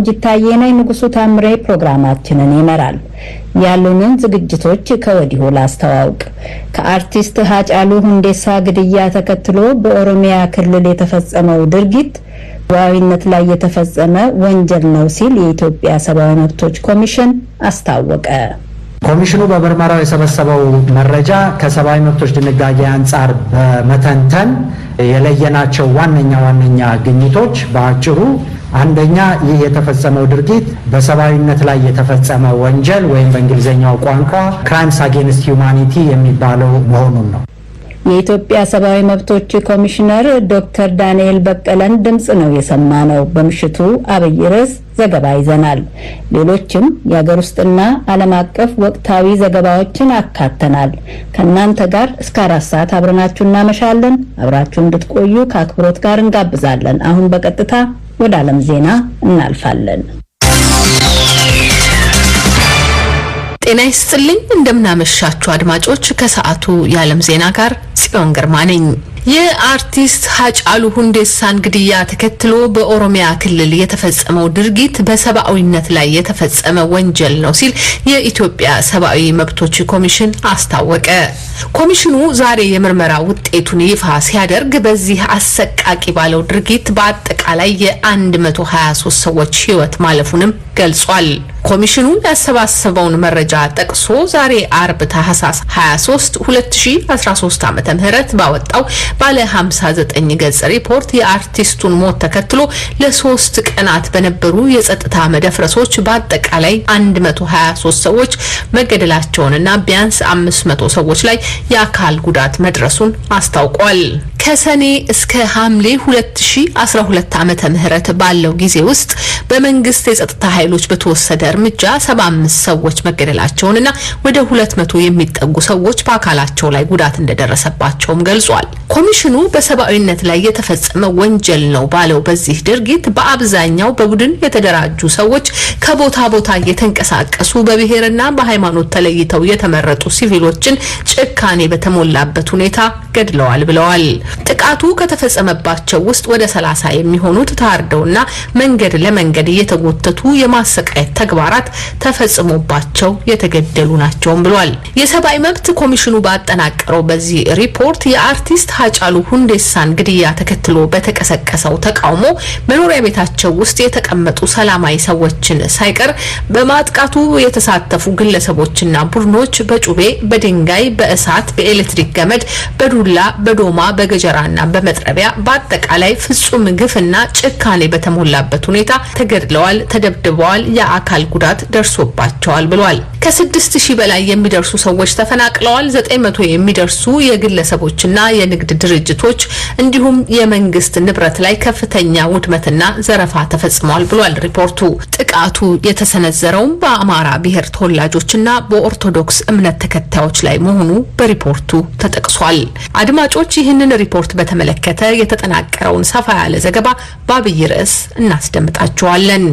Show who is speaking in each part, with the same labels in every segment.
Speaker 1: ቆንጂታዬ ነኝ። ንጉሱ ታምሬ ፕሮግራማችንን ይመራል። ያሉንን ዝግጅቶች ከወዲሁ ላስተዋውቅ። ከአርቲስት ሃጫሉ ሁንዴሳ ግድያ ተከትሎ በኦሮሚያ ክልል የተፈጸመው ድርጊት በሰብአዊነት ላይ የተፈጸመ ወንጀል ነው ሲል የኢትዮጵያ ሰብአዊ መብቶች ኮሚሽን አስታወቀ።
Speaker 2: ኮሚሽኑ በምርመራው የሰበሰበው መረጃ ከሰብአዊ መብቶች ድንጋጌ አንጻር በመተንተን የለየናቸው ዋነኛ ግኝቶች በአጭሩ አንደኛ ይህ የተፈጸመው ድርጊት በሰብአዊነት ላይ የተፈጸመ ወንጀል ወይም በእንግሊዝኛው ቋንቋ ክራይምስ አጌንስት ሂዩማኒቲ የሚባለው መሆኑን ነው።
Speaker 1: የኢትዮጵያ ሰብአዊ መብቶች ኮሚሽነር ዶክተር ዳንኤል በቀለን ድምጽ ነው የሰማነው። በምሽቱ አብይ ርዕስ ዘገባ ይዘናል። ሌሎችም የሀገር ውስጥና ዓለም አቀፍ ወቅታዊ ዘገባዎችን አካተናል። ከእናንተ ጋር እስከ 4 ሰዓት አብረናችሁ እናመሻለን። አብራችሁ እንድትቆዩ ከአክብሮት ጋር እንጋብዛለን። አሁን በቀጥታ ወደ ዓለም ዜና እናልፋለን።
Speaker 3: ጤና ይስጥልኝ፣ እንደምናመሻችሁ አድማጮች። ከሰዓቱ የዓለም ዜና ጋር ጽዮን ግርማ ነኝ። የአርቲስት ሃጫሉ ሁንዴሳን ግድያ ተከትሎ በኦሮሚያ ክልል የተፈጸመው ድርጊት በሰብአዊነት ላይ የተፈጸመ ወንጀል ነው ሲል የኢትዮጵያ ሰብአዊ መብቶች ኮሚሽን አስታወቀ። ኮሚሽኑ ዛሬ የምርመራ ውጤቱን ይፋ ሲያደርግ በዚህ አሰቃቂ ባለው ድርጊት በአጠቃላይ የ123 ሰዎች ሕይወት ማለፉንም ገልጿል። ኮሚሽኑ ያሰባሰበውን መረጃ ጠቅሶ ዛሬ አርብ ታህሳስ 23 2013 ዓ.ም ባወጣው ባለ 59 ገጽ ሪፖርት የአርቲስቱን ሞት ተከትሎ ለ3 ቀናት በነበሩ የጸጥታ መደፍረሶች በአጠቃላይ 123 ሰዎች መገደላቸውንና ቢያንስ 500 ሰዎች ላይ የአካል ጉዳት መድረሱን አስታውቋል። ከሰኔ እስከ ሐምሌ 2012 ዓመተ ምህረት ባለው ጊዜ ውስጥ በመንግስት የጸጥታ ኃይሎች በተወሰደ እርምጃ 75 ሰዎች መገደላቸውንና ወደ 200 የሚጠጉ ሰዎች በአካላቸው ላይ ጉዳት እንደደረሰባቸውም ገልጿል። ኮሚሽኑ በሰብአዊነት ላይ የተፈጸመ ወንጀል ነው ባለው በዚህ ድርጊት በአብዛኛው በቡድን የተደራጁ ሰዎች ከቦታ ቦታ እየተንቀሳቀሱ በብሔርና በሃይማኖት ተለይተው የተመረጡ ሲቪሎችን ጭካኔ በተሞላበት ሁኔታ ገድለዋል ብለዋል። ጥቃቱ ከተፈጸመባቸው ውስጥ ወደ 30 የሚሆኑት ታርደውና መንገድ ለመንገድ እየተጎተቱ የማሰቃየት ተግባራት ተፈጽሞባቸው የተገደሉ ናቸውም ብሏል። የሰብአዊ መብት ኮሚሽኑ ባጠናቀረው በዚህ ሪፖርት የአርቲስት ሃጫሉ ሁንዴሳን ግድያ ተከትሎ በተቀሰቀሰው ተቃውሞ መኖሪያ ቤታቸው ውስጥ የተቀመጡ ሰላማዊ ሰዎችን ሳይቀር በማጥቃቱ የተሳተፉ ግለሰቦችና ቡድኖች በጩቤ፣ በድንጋይ፣ በእሳት፣ በኤሌክትሪክ ገመድ፣ በዱላ፣ በዶማ፣ በገጀራና በመጥረቢያ በአጠቃላይ ፍጹም ግፍና ጭካኔ በተሞላበት ሁኔታ ተገድለዋል፣ ተደብድበዋል፣ የአካል ጉዳት ደርሶባቸዋል ብሏል። ከ6000 በላይ የሚደርሱ ሰዎች ተፈናቅለዋል። 900 የሚደርሱ የግለሰቦችና የንግድ ድርጅቶች እንዲሁም የመንግስት ንብረት ላይ ከፍተኛ ውድመትና ዘረፋ ተፈጽሟል ብሏል ሪፖርቱ። ጥቃቱ የተሰነዘረውም በአማራ ብሔር ተወላጆችና በኦርቶዶክስ እምነት ተከታዮች ላይ መሆኑ በሪፖርቱ ተጠቅሷል። አድማጮች፣ ይህንን ሪፖርት በተመለከተ የተጠናቀረውን ሰፋ ያለ ዘገባ በአብይ ርዕስ እናስደምጣችኋለን።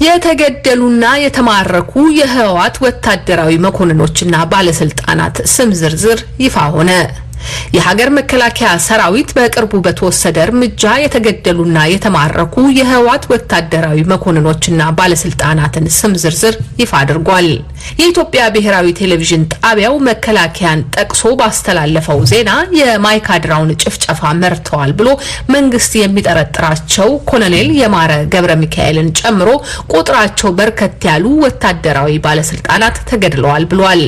Speaker 3: የተገደሉና የተማረኩ የህወሓት ወታደራዊ መኮንኖችና ባለስልጣናት ስም ዝርዝር ይፋ ሆነ። የሀገር መከላከያ ሰራዊት በቅርቡ በተወሰደ እርምጃ የተገደሉና የተማረኩ የህወሓት ወታደራዊ መኮንኖችና ባለስልጣናትን ስም ዝርዝር ይፋ አድርጓል። የኢትዮጵያ ብሔራዊ ቴሌቪዥን ጣቢያው መከላከያን ጠቅሶ ባስተላለፈው ዜና የማይካድራውን ጭፍጨፋ መርተዋል ብሎ መንግስት የሚጠረጥራቸው ኮሎኔል የማረ ገብረ ሚካኤልን ጨምሮ ቁጥራቸው በርከት ያሉ ወታደራዊ ባለስልጣናት ተገድለዋል ብሏል።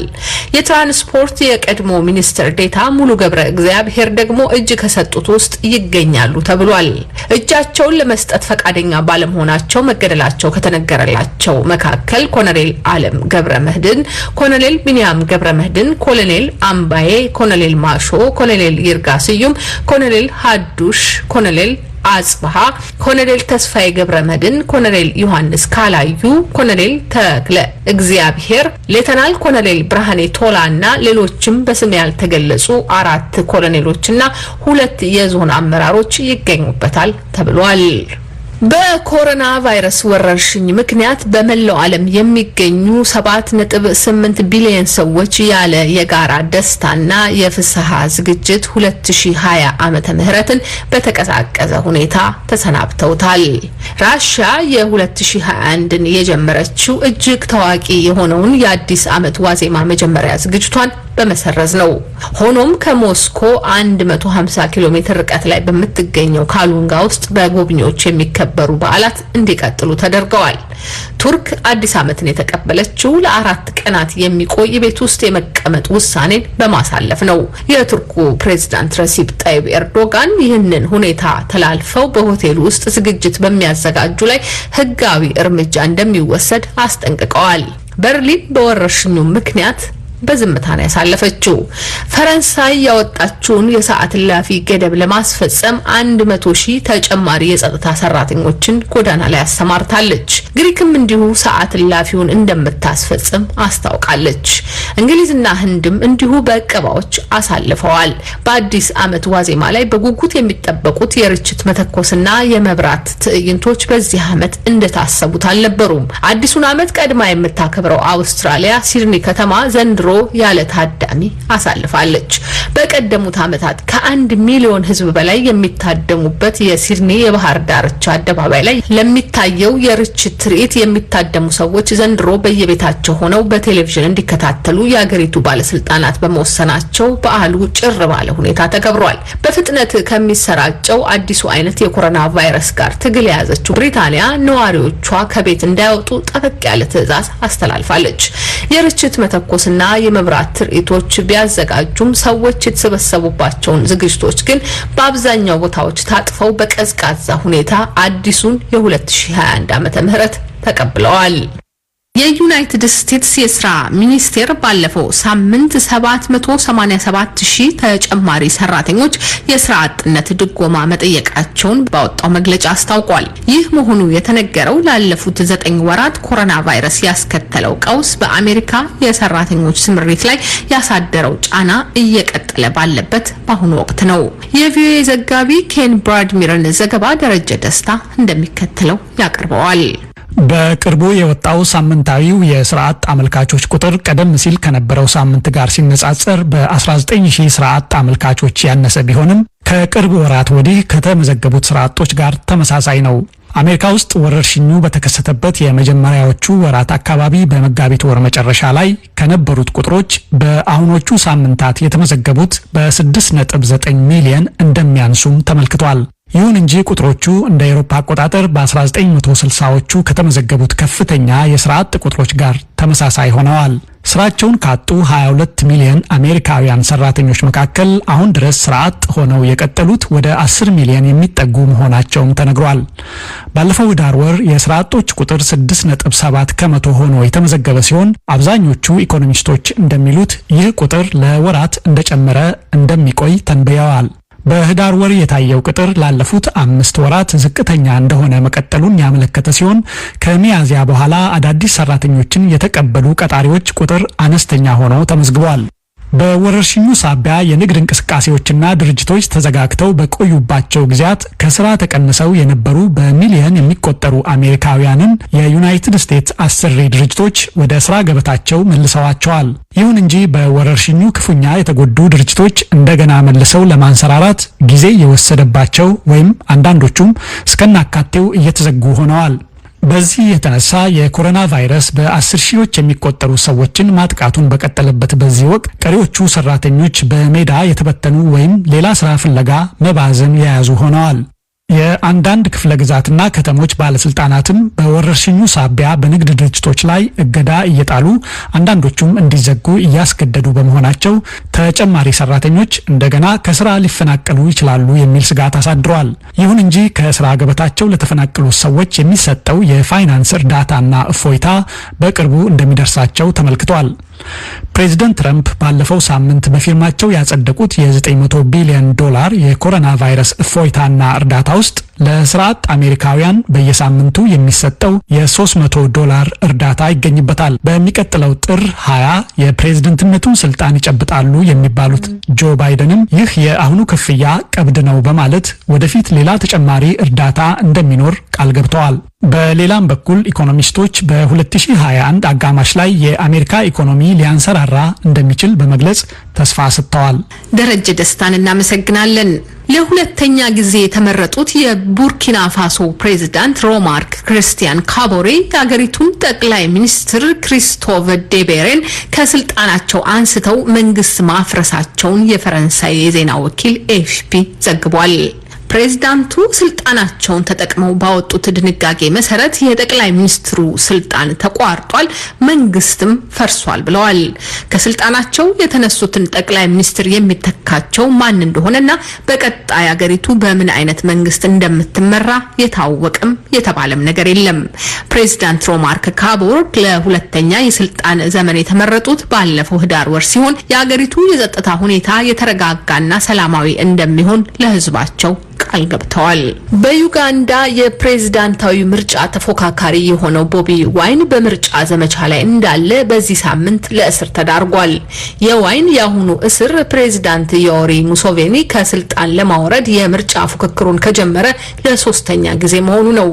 Speaker 3: የትራንስፖርት የቀድሞ ሚኒስትር ዴታ ሙሉ ገብረ እግዚአብሔር ደግሞ እጅ ከሰጡት ውስጥ ይገኛሉ ተብሏል። እጃቸውን ለመስጠት ፈቃደኛ ባለመሆናቸው መገደላቸው ከተነገረላቸው መካከል ኮሎኔል አለም ገብረ መህድን፣ ኮሎኔል ቢንያም ገብረ መህድን፣ ኮሎኔል አምባዬ፣ ኮሎኔል ማሾ፣ ኮሎኔል ይርጋ ስዩም፣ ኮሎኔል ሀዱሽ፣ ኮሎኔል አጽባሃ፣ ኮሎኔል ተስፋዬ ገብረመድን፣ ኮሎኔል ዮሐንስ ካላዩ፣ ኮሎኔል ተክለ እግዚአብሔር፣ ሌተናል ኮሎኔል ብርሃኔ ቶላና ሌሎችም በስም ያልተገለጹ 4 ኮሎኔሎችና 2 የዞን አመራሮች ይገኙበታል ተብሏል። በኮሮና ቫይረስ ወረርሽኝ ምክንያት በመላው ዓለም የሚገኙ 7.8 ቢሊዮን ሰዎች ያለ የጋራ ደስታና የፍስሐ ዝግጅት 2020 ዓመተ ምህረትን በተቀዛቀዘ ሁኔታ ተሰናብተውታል። ራሽያ የ2021ን የጀመረችው እጅግ ታዋቂ የሆነውን የአዲስ ዓመት ዋዜማ መጀመሪያ ዝግጅቷን በመሰረዝ ነው። ሆኖም ከሞስኮ 150 ኪሎ ሜትር ርቀት ላይ በምትገኘው ካሉንጋ ውስጥ በጎብኚዎች የሚከበሩ በዓላት እንዲቀጥሉ ተደርገዋል። ቱርክ አዲስ ዓመትን የተቀበለችው ለ4 ቀናት የሚቆይ ቤት ውስጥ የመቀመጥ ውሳኔን በማሳለፍ ነው። የቱርኩ ፕሬዝዳንት ረሲፕ ጣይብ ኤርዶጋን ይህንን ሁኔታ ተላልፈው በሆቴል ውስጥ ዝግጅት በሚያዘጋጁ ላይ ሕጋዊ እርምጃ እንደሚወሰድ አስጠንቅቀዋል። በርሊን በወረርሽኙ ምክንያት በዝምታ ነው ያሳለፈችው። ፈረንሳይ ያወጣችውን የሰዓት እላፊ ገደብ ለማስፈጸም 100,000 ተጨማሪ የጸጥታ ሰራተኞችን ጎዳና ላይ አሰማርታለች። ግሪክም እንዲሁ ሰዓት እላፊውን እንደምታስፈጽም አስታውቃለች። እንግሊዝና ህንድም እንዲሁ በእቀባዎች አሳልፈዋል። በአዲስ ዓመት ዋዜማ ላይ በጉጉት የሚጠበቁት የርችት መተኮስና የመብራት ትዕይንቶች በዚህ ዓመት እንደታሰቡት አልነበሩም። አዲሱን ዓመት ቀድማ የምታከብረው አውስትራሊያ ሲድኒ ከተማ ዘንድሮ ያለ ታዳሚ አሳልፋለች። በቀደሙት ዓመታት ከ1 ሚሊዮን ህዝብ በላይ የሚታደሙበት የሲድኒ የባህር ዳርቻ አደባባይ ላይ ለሚታየው የርችት ትርኢት የሚታደሙ ሰዎች ዘንድሮ በየቤታቸው ሆነው በቴሌቪዥን እንዲከታተሉ የአገሪቱ ባለስልጣናት በመወሰናቸው በዓሉ ጭር ባለ ሁኔታ ተከብሯል። በፍጥነት ከሚሰራጨው አዲሱ አይነት የኮሮና ቫይረስ ጋር ትግል የያዘችው ብሪታንያ ነዋሪዎቿ ከቤት እንዳይወጡ ጠበቅ ያለ ትዕዛዝ አስተላልፋለች። የርችት መተኮስና የመብራት ትርኢቶች ቢያዘጋጁም ሰዎች የተሰበሰቡባቸውን ዝግጅቶች ግን በአብዛኛው ቦታዎች ታጥፈው በቀዝቃዛ ሁኔታ አዲሱን የ2021 ዓመተ ምህረት ተቀብለዋል። የዩናይትድ ስቴትስ የስራ ሚኒስቴር ባለፈው ሳምንት 787,000 ተጨማሪ ሰራተኞች የስራ አጥነት ድጎማ መጠየቃቸውን ባወጣው መግለጫ አስታውቋል። ይህ መሆኑ የተነገረው ላለፉት 9 ወራት ኮሮና ቫይረስ ያስከተለው ቀውስ በአሜሪካ የሰራተኞች ስምሪት ላይ ያሳደረው ጫና እየቀጠለ ባለበት በአሁኑ ወቅት ነው። የቪኦኤ ዘጋቢ ኬን ብራድሚርን ዘገባ ደረጀ ደስታ እንደሚከተለው ያቀርበዋል።
Speaker 4: በቅርቡ የወጣው ሳምንታዊው የስራ አጥ አመልካቾች ቁጥር ቀደም ሲል ከነበረው ሳምንት ጋር ሲነጻጸር በ19,000 ስራ አጥ አመልካቾች ያነሰ ቢሆንም ከቅርብ ወራት ወዲህ ከተመዘገቡት ስራ አጦች ጋር ተመሳሳይ ነው። አሜሪካ ውስጥ ወረርሽኙ በተከሰተበት የመጀመሪያዎቹ ወራት አካባቢ በመጋቢት ወር መጨረሻ ላይ ከነበሩት ቁጥሮች በአሁኖቹ ሳምንታት የተመዘገቡት በ6.9 ሚሊዮን እንደሚያንሱም ተመልክቷል። ይሁን እንጂ ቁጥሮቹ እንደ አውሮፓ አቆጣጠር በ1960ዎቹ ከተመዘገቡት ከፍተኛ የስራ አጥ ቁጥሮች ጋር ተመሳሳይ ሆነዋል። ስራቸውን ካጡ 22 ሚሊዮን አሜሪካውያን ሰራተኞች መካከል አሁን ድረስ ስራ አጥ ሆነው የቀጠሉት ወደ 10 ሚሊዮን የሚጠጉ መሆናቸውም ተነግሯል። ባለፈው ኅዳር ወር የስራ አጦች ቁጥር 6.7 ከመቶ ሆኖ የተመዘገበ ሲሆን አብዛኞቹ ኢኮኖሚስቶች እንደሚሉት ይህ ቁጥር ለወራት እንደጨመረ እንደሚቆይ ተንብየዋል። በኅዳር ወር የታየው ቁጥር ላለፉት 5 ወራት ዝቅተኛ እንደሆነ መቀጠሉን ያመለከተ ሲሆን ከሚያዝያ በኋላ አዳዲስ ሰራተኞችን የተቀበሉ ቀጣሪዎች ቁጥር አነስተኛ ሆኖ ተመዝግቧል። በወረርሽኙ ሳቢያ የንግድ እንቅስቃሴዎችና ድርጅቶች ተዘጋግተው በቆዩባቸው ጊዜያት ከስራ ተቀንሰው የነበሩ በሚሊዮን የሚቆጠሩ አሜሪካውያንን የዩናይትድ ስቴትስ አሰሪ ድርጅቶች ወደ ስራ ገበታቸው መልሰዋቸዋል። ይሁን እንጂ በወረርሽኙ ክፉኛ የተጎዱ ድርጅቶች እንደገና መልሰው ለማንሰራራት ጊዜ የወሰደባቸው ወይም አንዳንዶቹም እስከናካቴው እየተዘጉ ሆነዋል። በዚህ የተነሳ የኮሮና ቫይረስ በ10 ሺዎች የሚቆጠሩ ሰዎችን ማጥቃቱን በቀጠለበት በዚህ ወቅት ቀሪዎቹ ሰራተኞች በሜዳ የተበተኑ ወይም ሌላ ስራ ፍለጋ መባዘን የያዙ ሆነዋል። የአንዳንድ ክፍለ ግዛትና ከተሞች ባለስልጣናትም በወረርሽኙ ሳቢያ በንግድ ድርጅቶች ላይ እገዳ እየጣሉ አንዳንዶቹም እንዲዘጉ እያስገደዱ በመሆናቸው ተጨማሪ ሰራተኞች እንደገና ከስራ ሊፈናቀሉ ይችላሉ የሚል ስጋት አሳድረዋል። ይሁን እንጂ ከስራ ገበታቸው ለተፈናቀሉ ሰዎች የሚሰጠው የፋይናንስ እርዳታና እፎይታ በቅርቡ እንደሚደርሳቸው ተመልክቷል። ፕሬዚደንት ትራምፕ ባለፈው ሳምንት በፊርማቸው ያጸደቁት የ$900 ቢሊዮን የኮሮና ቫይረስ እፎይታና እርዳታ ውስጥ ለስራ አጥ አሜሪካውያን በየሳምንቱ የሚሰጠው $300 እርዳታ ይገኝበታል። በሚቀጥለው ጥር 20 የፕሬዝዳንትነቱን ስልጣን ይጨብጣሉ የሚባሉት ጆ ባይደንም ይህ የአሁኑ ክፍያ ቀብድ ነው በማለት ወደፊት ሌላ ተጨማሪ እርዳታ እንደሚኖር ቃል ገብተዋል። በሌላም በኩል ኢኮኖሚስቶች በ2021 አጋማሽ ላይ የአሜሪካ ኢኮኖሚ ሊያንሰራራ እንደሚችል በመግለጽ ተስፋ ሰጥተዋል።
Speaker 3: ደረጀ ደስታን እናመሰግናለን። ለሁለተኛ ጊዜ የተመረጡት የቡርኪና ፋሶ ፕሬዝዳንት ሮማርክ ክርስቲያን ካቦሬ የሀገሪቱን ጠቅላይ ሚኒስትር ክሪስቶፍ ዴቤሬን ከስልጣናቸው አንስተው መንግስት ማፍረሳቸውን የፈረንሳይ የዜና ወኪል ኤፍፒ ዘግቧል። ፕሬዝዳንቱ ስልጣናቸውን ተጠቅመው ባወጡት ድንጋጌ መሰረት የጠቅላይ ሚኒስትሩ ስልጣን ተቋርጧል፣ መንግስትም ፈርሷል ብለዋል። ከስልጣናቸው የተነሱትን ጠቅላይ ሚኒስትር የሚተካቸው ማን እንደሆነና በቀጣይ ሀገሪቱ በምን አይነት መንግስት እንደምትመራ የታወቀም የተባለም ነገር የለም። ፕሬዝዳንት ሮማርክ ካቦር ለሁለተኛ የስልጣን ዘመን የተመረጡት ባለፈው ህዳር ወር ሲሆን የሀገሪቱ የጸጥታ ሁኔታ የተረጋጋና ሰላማዊ እንደሚሆን ለህዝባቸው ቃል ገብተዋል። በዩጋንዳ የፕሬዝዳንታዊ ምርጫ ተፎካካሪ የሆነው ቦቢ ዋይን በምርጫ ዘመቻ ላይ እንዳለ በዚህ ሳምንት ለእስር ተዳርጓል። የዋይን ያሁኑ እስር ፕሬዝዳንት ዮዌሪ ሙሴቬኒ ከስልጣን ለማውረድ የምርጫ ፉክክሩን ከጀመረ ለሶስተኛ ጊዜ መሆኑ ነው።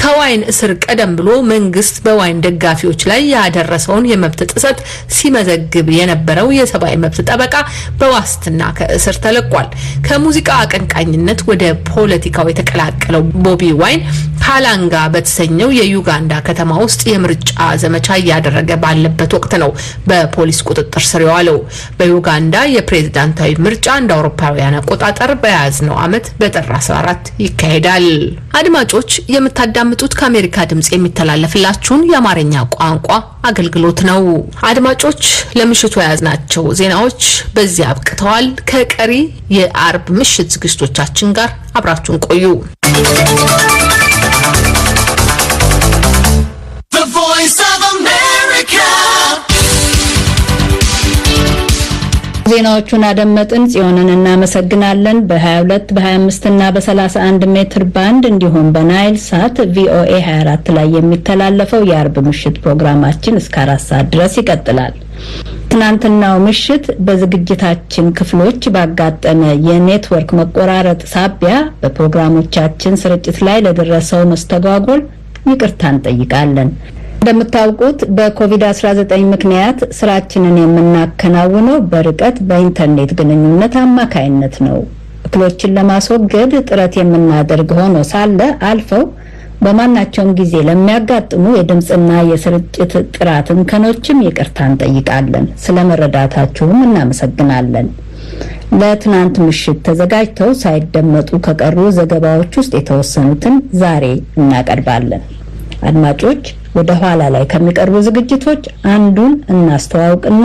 Speaker 3: ከዋይን እስር ቀደም ብሎ መንግስት በዋይን ደጋፊዎች ላይ ያደረሰውን የመብት ጥሰት ሲመዘግብ የነበረው የሰብአዊ መብት ጠበቃ በዋስትና ከእስር ተለቋል። ከሙዚቃ አቀንቃኝነት ወደ ፖለቲካው የተቀላቀለው ቦቢ ዋይን ካላንጋ በተሰኘው የዩጋንዳ ከተማ ውስጥ የምርጫ ዘመቻ እያደረገ ባለበት ወቅት ነው በፖሊስ ቁጥጥር ስር የዋለው። በዩጋንዳ የፕሬዝዳንታዊ ምርጫ እንደ አውሮፓውያን አቆጣጠር በያዝነው ዓመት በጥር 14 ይካሄዳል። አድማጮች የምታዳምጡት ከአሜሪካ ድምጽ የሚተላለፍላችሁን የአማርኛ ቋንቋ አገልግሎት ነው። አድማጮች ለምሽቱ የያዝናቸው ዜናዎች በዚህ አብቅተዋል። ከቀሪ የአርብ ምሽት ዝግጅቶቻችን ጋር አብራችሁን ቆዩ።
Speaker 5: The Voice of America.
Speaker 1: ዜናዎቹን አደመጥን። ጽዮንን እናመሰግናለን። በ22 በ25 እና በ31 ሜትር ባንድ እንዲሁም በናይል ሳት ቪኦኤ 24 ላይ የሚተላለፈው የአርብ ምሽት ፕሮግራማችን እስከ 4 ሰዓት ድረስ ይቀጥላል። ትናንትናው ምሽት በዝግጅታችን ክፍሎች ባጋጠመ የኔትወርክ መቆራረጥ ሳቢያ በፕሮግራሞቻችን ስርጭት ላይ ለደረሰው መስተጓጎል ይቅርታ እንጠይቃለን። እንደምታውቁት በኮቪድ-19 ምክንያት ስራችንን የምናከናውነው በርቀት በኢንተርኔት ግንኙነት አማካይነት ነው። እክሎችን ለማስወገድ ጥረት የምናደርግ ሆኖ ሳለ አልፈው በማናቸውም ጊዜ ለሚያጋጥሙ የድምጽና የስርጭት ጥራት እንከኖችም ይቅርታ እንጠይቃለን። ስለመረዳታችሁም እናመሰግናለን። ለትናንት ምሽት ተዘጋጅተው ሳይደመጡ ከቀሩ ዘገባዎች ውስጥ የተወሰኑትን ዛሬ እናቀርባለን። አድማጮች ወደ ኋላ ላይ ከሚቀርቡ ዝግጅቶች አንዱን እናስተዋውቅና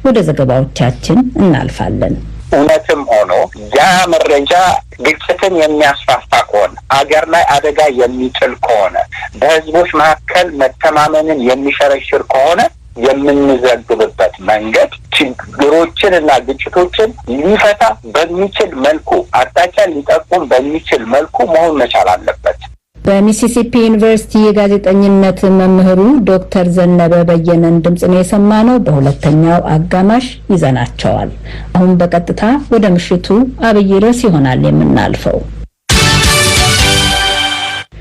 Speaker 1: ወደ ዘገባዎቻችን እናልፋለን።
Speaker 6: እውነትም ሆኖ ያ መረጃ ግጭትን የሚያስፋፋ ከሆነ፣ አገር ላይ አደጋ የሚጥል ከሆነ፣ በህዝቦች መካከል መተማመንን የሚሸረሽር ከሆነ የምንዘግብበት መንገድ ችግሮችን እና ግጭቶችን ሊፈታ በሚችል መልኩ፣ አቅጣጫ ሊጠቁም በሚችል መልኩ መሆን መቻል አለበት።
Speaker 1: በሚሲሲፒ ዩኒቨርሲቲ የጋዜጠኝነት መምህሩ ዶክተር ዘነበ በየነን ድምጽ ነው የሰማነው። በሁለተኛው አጋማሽ ይዘናቸዋል። አሁን በቀጥታ ወደ ምሽቱ አብይ ርዕስ ይሆናል የምናልፈው።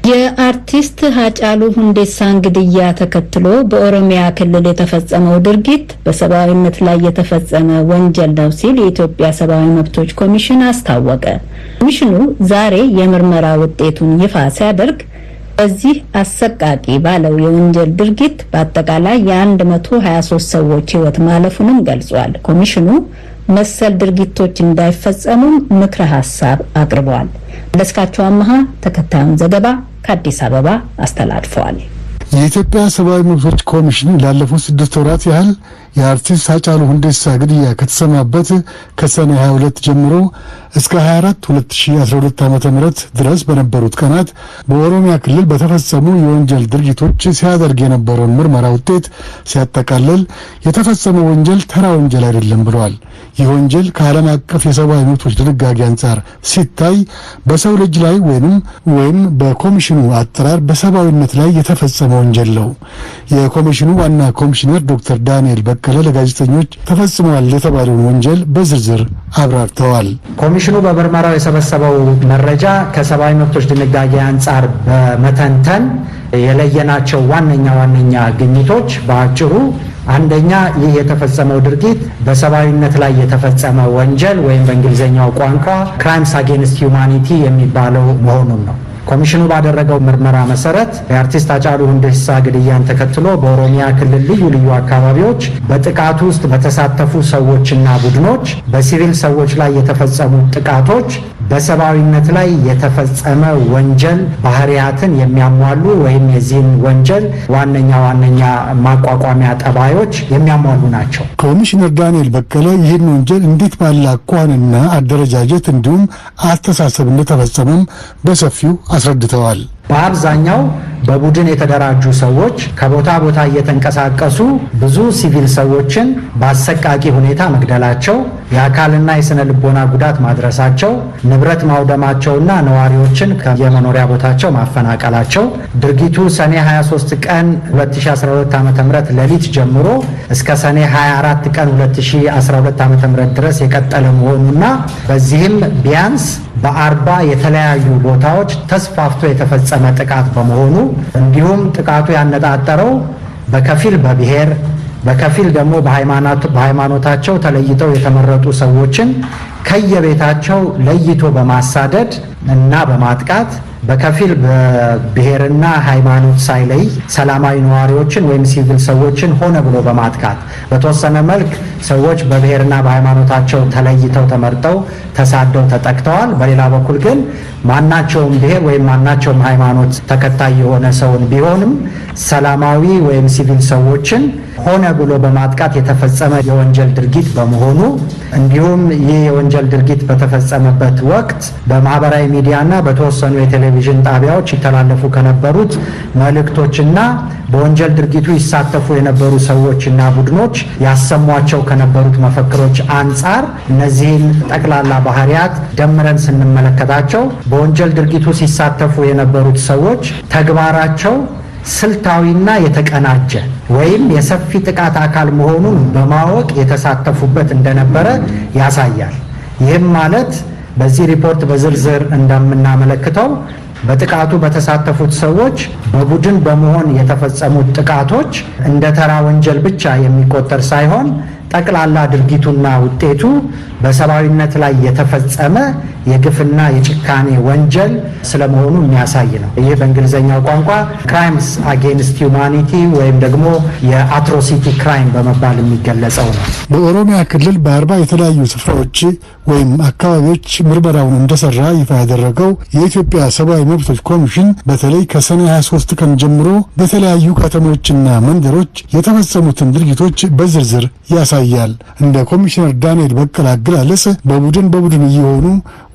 Speaker 1: የአርቲስት ሃጫሉ ሁንዴሳን ግድያ ተከትሎ በኦሮሚያ ክልል የተፈጸመው ድርጊት በሰብአዊነት ላይ የተፈጸመ ወንጀል ነው ሲል የኢትዮጵያ ሰብአዊ መብቶች ኮሚሽን አስታወቀ። ኮሚሽኑ ዛሬ የምርመራ ውጤቱን ይፋ ሲያደርግ በዚህ አሰቃቂ ባለው የወንጀል ድርጊት በአጠቃላይ የ123 ሰዎች ሕይወት ማለፉንም ገልጿል። ኮሚሽኑ መሰል ድርጊቶች እንዳይፈጸሙ ምክረ ሀሳብ አቅርቧል። ለስካቸው አማሃ ተከታዩን ዘገባ ከአዲስ አበባ አስተላልፈዋል።
Speaker 7: የኢትዮጵያ ሰብአዊ መብቶች ኮሚሽን ላለፉት 6 ወራት ያህል የአርቲስት ሃጫሉ ሁንዴሳ ግድያ ከተሰማበት ከሰኔ 22 ጀምሮ እስከ 24 2012 ዓ.ም ድረስ በነበሩት ቀናት በኦሮሚያ ክልል በተፈጸሙ የወንጀል ድርጊቶች ሲያደርግ የነበረውን ምርመራ ውጤት ሲያጠቃልል የተፈጸመው ወንጀል ተራ ወንጀል አይደለም ብሏል። ይህ ወንጀል ከዓለም አቀፍ የሰብአዊ መብቶች ድንጋጌ አንጻር ሲታይ በሰው ልጅ ላይ ወይም በኮሚሽኑ አጠራር በሰብአዊነት ላይ የተፈጸመ ወንጀል ነው። የኮሚሽኑ ዋና ኮሚሽነር ዶክተር ዳንኤል በቀለ ለጋዜጠኞች ተፈጽሟል የተባለውን ወንጀል በዝርዝር አብራርተዋል።
Speaker 2: ኮሚሽኑ በምርመራው የሰበሰበው መረጃ ከሰብአዊ መብቶች ድንጋጌ አንጻር በመተንተን የለየናቸው ዋነኛ ግኝቶች በአጭሩ አንደኛ ይህ የተፈጸመው ድርጊት በሰብአዊነት ላይ የተፈጸመ ወንጀል ወይም በእንግሊዝኛው ቋንቋ ክራይምስ አጌንስት ሂውማኒቲ የሚባለው መሆኑን ነው። ኮሚሽኑ ባደረገው ምርመራ መሰረት የአርቲስት ሃጫሉ ሁንዴሳ ግድያን ተከትሎ በኦሮሚያ ክልል ልዩ አካባቢዎች በጥቃቱ ውስጥ በተሳተፉ ሰዎችና ቡድኖች በሲቪል ሰዎች ላይ የተፈጸሙ ጥቃቶች በሰብአዊነት ላይ የተፈጸመ ወንጀል ባህሪያትን የሚያሟሉ ወይም የዚህን ወንጀል ዋነኛ ማቋቋሚያ ጠባዮች የሚያሟሉ ናቸው።
Speaker 7: ኮሚሽነር ዳንኤል በቀለ ይህን ወንጀል እንዴት ባለ አኳኋንና አደረጃጀት እንዲሁም አስተሳሰብ እንደተፈጸመም በሰፊው አስረድተዋል።
Speaker 2: በአብዛኛው በቡድን የተደራጁ ሰዎች ከቦታ ቦታ እየተንቀሳቀሱ ብዙ ሲቪል ሰዎችን በአሰቃቂ ሁኔታ መግደላቸው፣ የአካልና የስነ ልቦና ጉዳት ማድረሳቸው፣ ንብረት ማውደማቸውና ነዋሪዎችን ከየመኖሪያ ቦታቸው ማፈናቀላቸው ድርጊቱ ሰኔ 23 ቀን 2012 ዓ.ም ሌሊት ጀምሮ እስከ ሰኔ 24 ቀን 2012 ዓ.ም ድረስ የቀጠለ መሆኑና በዚህም ቢያንስ በ40 የተለያዩ ቦታዎች ተስፋፍቶ የተፈጸመ ጥቃት በመሆኑ እንዲሁም ጥቃቱ ያነጣጠረው በከፊል በብሔር በከፊል ደግሞ በሃይማኖታቸው ተለይተው የተመረጡ ሰዎችን ከየቤታቸው ለይቶ በማሳደድ እና በማጥቃት በከፊል በብሔርና ሃይማኖት ሳይለይ ሰላማዊ ነዋሪዎችን ወይም ሲቪል ሰዎችን ሆነ ብሎ በማጥቃት በተወሰነ መልክ ሰዎች በብሔርና በሃይማኖታቸው ተለይተው ተመርጠው ተሳደው ተጠቅተዋል። በሌላ በኩል ግን ማናቸውም ብሔር ወይም ማናቸውም ሃይማኖት ተከታይ የሆነ ሰውን ቢሆንም ሰላማዊ ወይም ሲቪል ሰዎችን ሆነ ብሎ በማጥቃት የተፈጸመ የወንጀል ድርጊት በመሆኑ እንዲሁም ይህ የወንጀል ድርጊት በተፈጸመበት ወቅት በማህበራዊ ሚዲያና በተወሰኑ የቴሌቪዥን ጣቢያዎች ይተላለፉ ከነበሩት መልእክቶችና በወንጀል ድርጊቱ ይሳተፉ የነበሩ ሰዎችና ቡድኖች ያሰሟቸው ከነበሩት መፈክሮች አንጻር እነዚህን ጠቅላላ ባህሪያት ደምረን ስንመለከታቸው በወንጀል ድርጊቱ ሲሳተፉ የነበሩት ሰዎች ተግባራቸው ስልታዊና የተቀናጀ ወይም የሰፊ ጥቃት አካል መሆኑን በማወቅ የተሳተፉበት እንደነበረ ያሳያል። ይህም ማለት በዚህ ሪፖርት በዝርዝር እንደምናመለክተው በጥቃቱ በተሳተፉት ሰዎች በቡድን በመሆን የተፈጸሙት ጥቃቶች እንደ ተራ ወንጀል ብቻ የሚቆጠር ሳይሆን ጠቅላላ ድርጊቱና ውጤቱ በሰብአዊነት ላይ የተፈጸመ የግፍና የጭካኔ ወንጀል ስለመሆኑ የሚያሳይ ነው። ይህ በእንግሊዝኛው ቋንቋ ክራይምስ አጌንስት ሂውማኒቲ ወይም ደግሞ የአትሮሲቲ ክራይም በመባል የሚገለጸው ነው።
Speaker 7: በኦሮሚያ ክልል በ40 የተለያዩ ስፍራዎች ወይም አካባቢዎች ምርመራውን እንደሰራ ይፋ ያደረገው የኢትዮጵያ ሰብአዊ መብቶች ኮሚሽን በተለይ ከሰኔ 23 ቀን ጀምሮ በተለያዩ ከተሞችና መንደሮች የተፈጸሙትን ድርጊቶች በዝርዝር ያሳያል። እንደ ኮሚሽነር ዳንኤል በቀለ አገላለጽ በቡድን እየሆኑ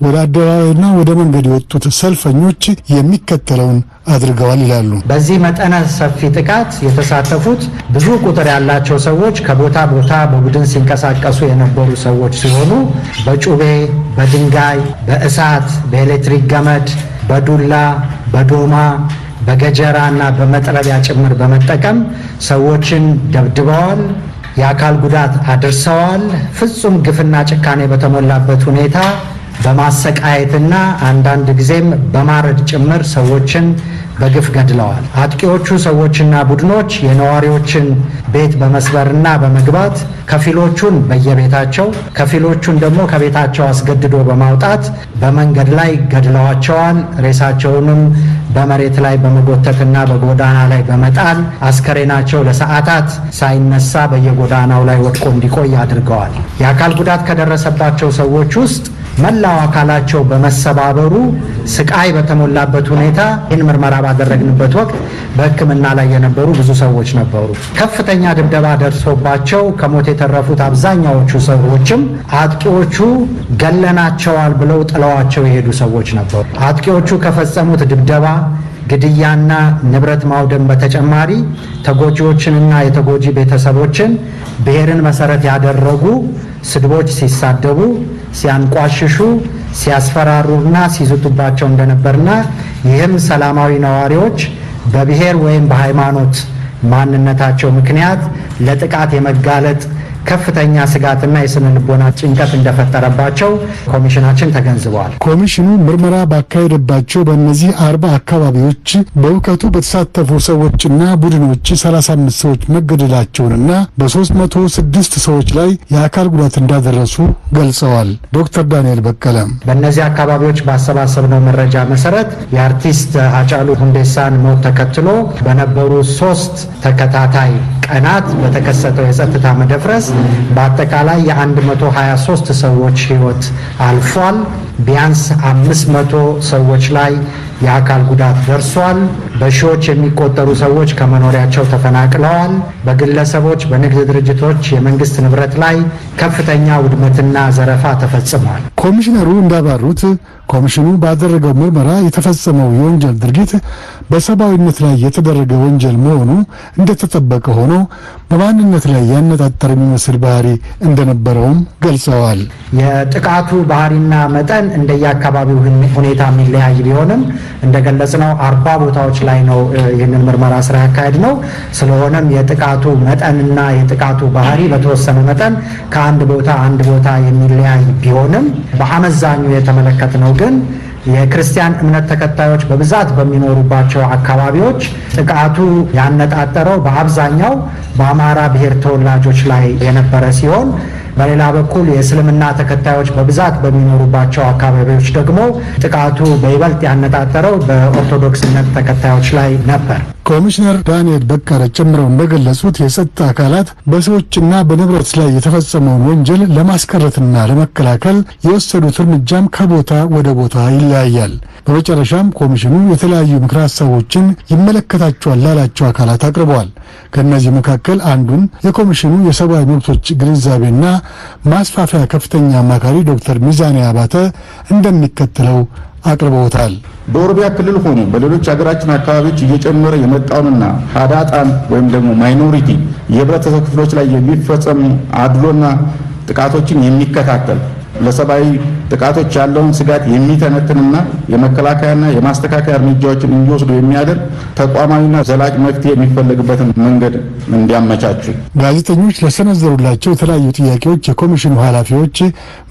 Speaker 7: ወደ አደባባይና ወደ መንገድ የወጡት ሰልፈኞች የሚከተለውን አድርገዋል ይላሉ።
Speaker 2: በዚህ መጠነ ሰፊ ጥቃት የተሳተፉት ብዙ ቁጥር ያላቸው ሰዎች ከቦታ ቦታ በቡድን ሲንቀሳቀሱ የነበሩ ሰዎች ሲሆኑ በጩቤ፣ በድንጋይ፣ በእሳት፣ በኤሌክትሪክ ገመድ፣ በዱላ፣ በዶማ፣ በገጀራ እና በመጥረቢያ ጭምር በመጠቀም ሰዎችን ደብድበዋል፣ የአካል ጉዳት አድርሰዋል። ፍጹም ግፍና ጭካኔ በተሞላበት ሁኔታ በማሰቃየትና አንዳንድ ጊዜም በማረድ ጭምር ሰዎችን በግፍ ገድለዋል። አጥቂዎቹ ሰዎችና ቡድኖች የነዋሪዎችን ቤት በመስበርና በመግባት ከፊሎቹን በየቤታቸው ከፊሎቹን ደግሞ ከቤታቸው አስገድዶ በማውጣት በመንገድ ላይ ገድለዋቸዋል። ሬሳቸውንም በመሬት ላይ በመጎተትና በጎዳና ላይ በመጣል አስከሬናቸው ለሰዓታት ሳይነሳ በየጎዳናው ላይ ወድቆ እንዲቆይ አድርገዋል። የአካል ጉዳት ከደረሰባቸው ሰዎች ውስጥ መላው አካላቸው በመሰባበሩ ስቃይ በተሞላበት ሁኔታ ይህን ምርመራ ባደረግንበት ወቅት በሕክምና ላይ የነበሩ ብዙ ሰዎች ነበሩ። ከፍተኛ ድብደባ ደርሶባቸው ከሞት የተረፉት አብዛኛዎቹ ሰዎችም አጥቂዎቹ ገለናቸዋል ብለው ጥለዋቸው የሄዱ ሰዎች ነበሩ። አጥቂዎቹ ከፈጸሙት ድብደባ፣ ግድያና ንብረት ማውደም በተጨማሪ ተጎጂዎችንና የተጎጂ ቤተሰቦችን ብሔርን መሰረት ያደረጉ ስድቦች ሲሳደቡ፣ ሲያንቋሽሹ፣ ሲያስፈራሩና ሲዝቱባቸው እንደነበርና ይህም ሰላማዊ ነዋሪዎች በብሔር ወይም በሃይማኖት ማንነታቸው ምክንያት ለጥቃት የመጋለጥ ከፍተኛ ስጋትና የስነ ልቦና ጭንቀት እንደፈጠረባቸው ኮሚሽናችን ተገንዝበዋል።
Speaker 7: ኮሚሽኑ ምርመራ ባካሄደባቸው በእነዚህ 40 አካባቢዎች በውከቱ በተሳተፉ ሰዎችና ቡድኖች 35 ሰዎች መገደላቸውንና በ306 ሰዎች ላይ የአካል ጉዳት እንዳደረሱ ገልጸዋል። ዶክተር ዳንኤል በቀለ
Speaker 2: በእነዚህ አካባቢዎች ባሰባሰብነው መረጃ መሰረት የአርቲስት ሃጫሉ ሁንዴሳን ሞት ተከትሎ በነበሩ 3 ተከታታይ ቀናት በተከሰተው የጸጥታ መደፍረስ በአጠቃላይ የ123 ሰዎች ሕይወት አልፏል። ቢያንስ 500 ሰዎች ላይ የአካል ጉዳት ደርሷል። በሺዎች የሚቆጠሩ ሰዎች ከመኖሪያቸው ተፈናቅለዋል። በግለሰቦች፣ በንግድ ድርጅቶች፣ የመንግስት ንብረት ላይ ከፍተኛ ውድመትና ዘረፋ ተፈጽሟል።
Speaker 7: ኮሚሽነሩ እንዳባሩት ኮሚሽኑ ባደረገው ምርመራ የተፈጸመው የወንጀል ድርጊት በሰብአዊነት ላይ የተደረገ ወንጀል መሆኑ እንደተጠበቀ ሆኖ በማንነት ላይ ያነጣጠረ የሚመስል ባህሪ እንደነበረውም ገልጸዋል።
Speaker 2: የጥቃቱ ባህሪና መጠን እንደየአካባቢው ሁኔታ የሚለያይ ቢሆንም እንደገለጽነው 40 ቦታዎች ላይ ነው ይህንን ምርመራ ስራ ያካሄድ ነው። ስለሆነም የጥቃቱ መጠንና የጥቃቱ ባህሪ በተወሰነ መጠን ከአንድ ቦታ የሚለያይ ቢሆንም በአመዛኙ የተመለከትነው ግን የክርስቲያን እምነት ተከታዮች በብዛት በሚኖሩባቸው አካባቢዎች ጥቃቱ ያነጣጠረው በአብዛኛው በአማራ ብሔር ተወላጆች ላይ የነበረ ሲሆን በሌላ በኩል የእስልምና ተከታዮች በብዛት በሚኖሩባቸው አካባቢዎች ደግሞ ጥቃቱ በይበልጥ ያነጣጠረው በኦርቶዶክስ እምነት ተከታዮች ላይ ነበር።
Speaker 7: ኮሚሽነር ዳንኤል በቀለ ጨምረው እንደገለጹት የጸጥታ አካላት በሰዎችና በንብረት ላይ የተፈጸመውን ወንጀል ለማስቀረትና ለመከላከል የወሰዱት እርምጃም ከቦታ ወደ ቦታ ይለያያል። በመጨረሻም ኮሚሽኑ የተለያዩ ምክረ ሀሳቦችን ይመለከታቸዋል ላላቸው አካላት አቅርበዋል። ከእነዚህ መካከል አንዱን የኮሚሽኑ የሰብአዊ መብቶች ግንዛቤና ማስፋፊያ ከፍተኛ አማካሪ ዶክተር ሚዛኔ አባተ እንደሚከተለው አቅርበውታል።
Speaker 8: በኦሮሚያ ክልል ሆኖ በሌሎች ሀገራችን አካባቢዎች እየጨመረ የመጣውንና ሀዳጣን ወይም ደግሞ ማይኖሪቲ የህብረተሰብ ክፍሎች ላይ የሚፈጸሙ አድሎና ጥቃቶችን የሚከታተል ለሰብአዊ ጥቃቶች ያለውን ስጋት የሚተነትንና የመከላከያና የማስተካከያ እርምጃዎችን እንዲወስዱ የሚያደርግ ተቋማዊና ዘላቂ መፍትሄ የሚፈለግበትን መንገድ እንዲያመቻቹ
Speaker 7: ጋዜጠኞች ለሰነዘሩላቸው የተለያዩ ጥያቄዎች የኮሚሽኑ ኃላፊዎች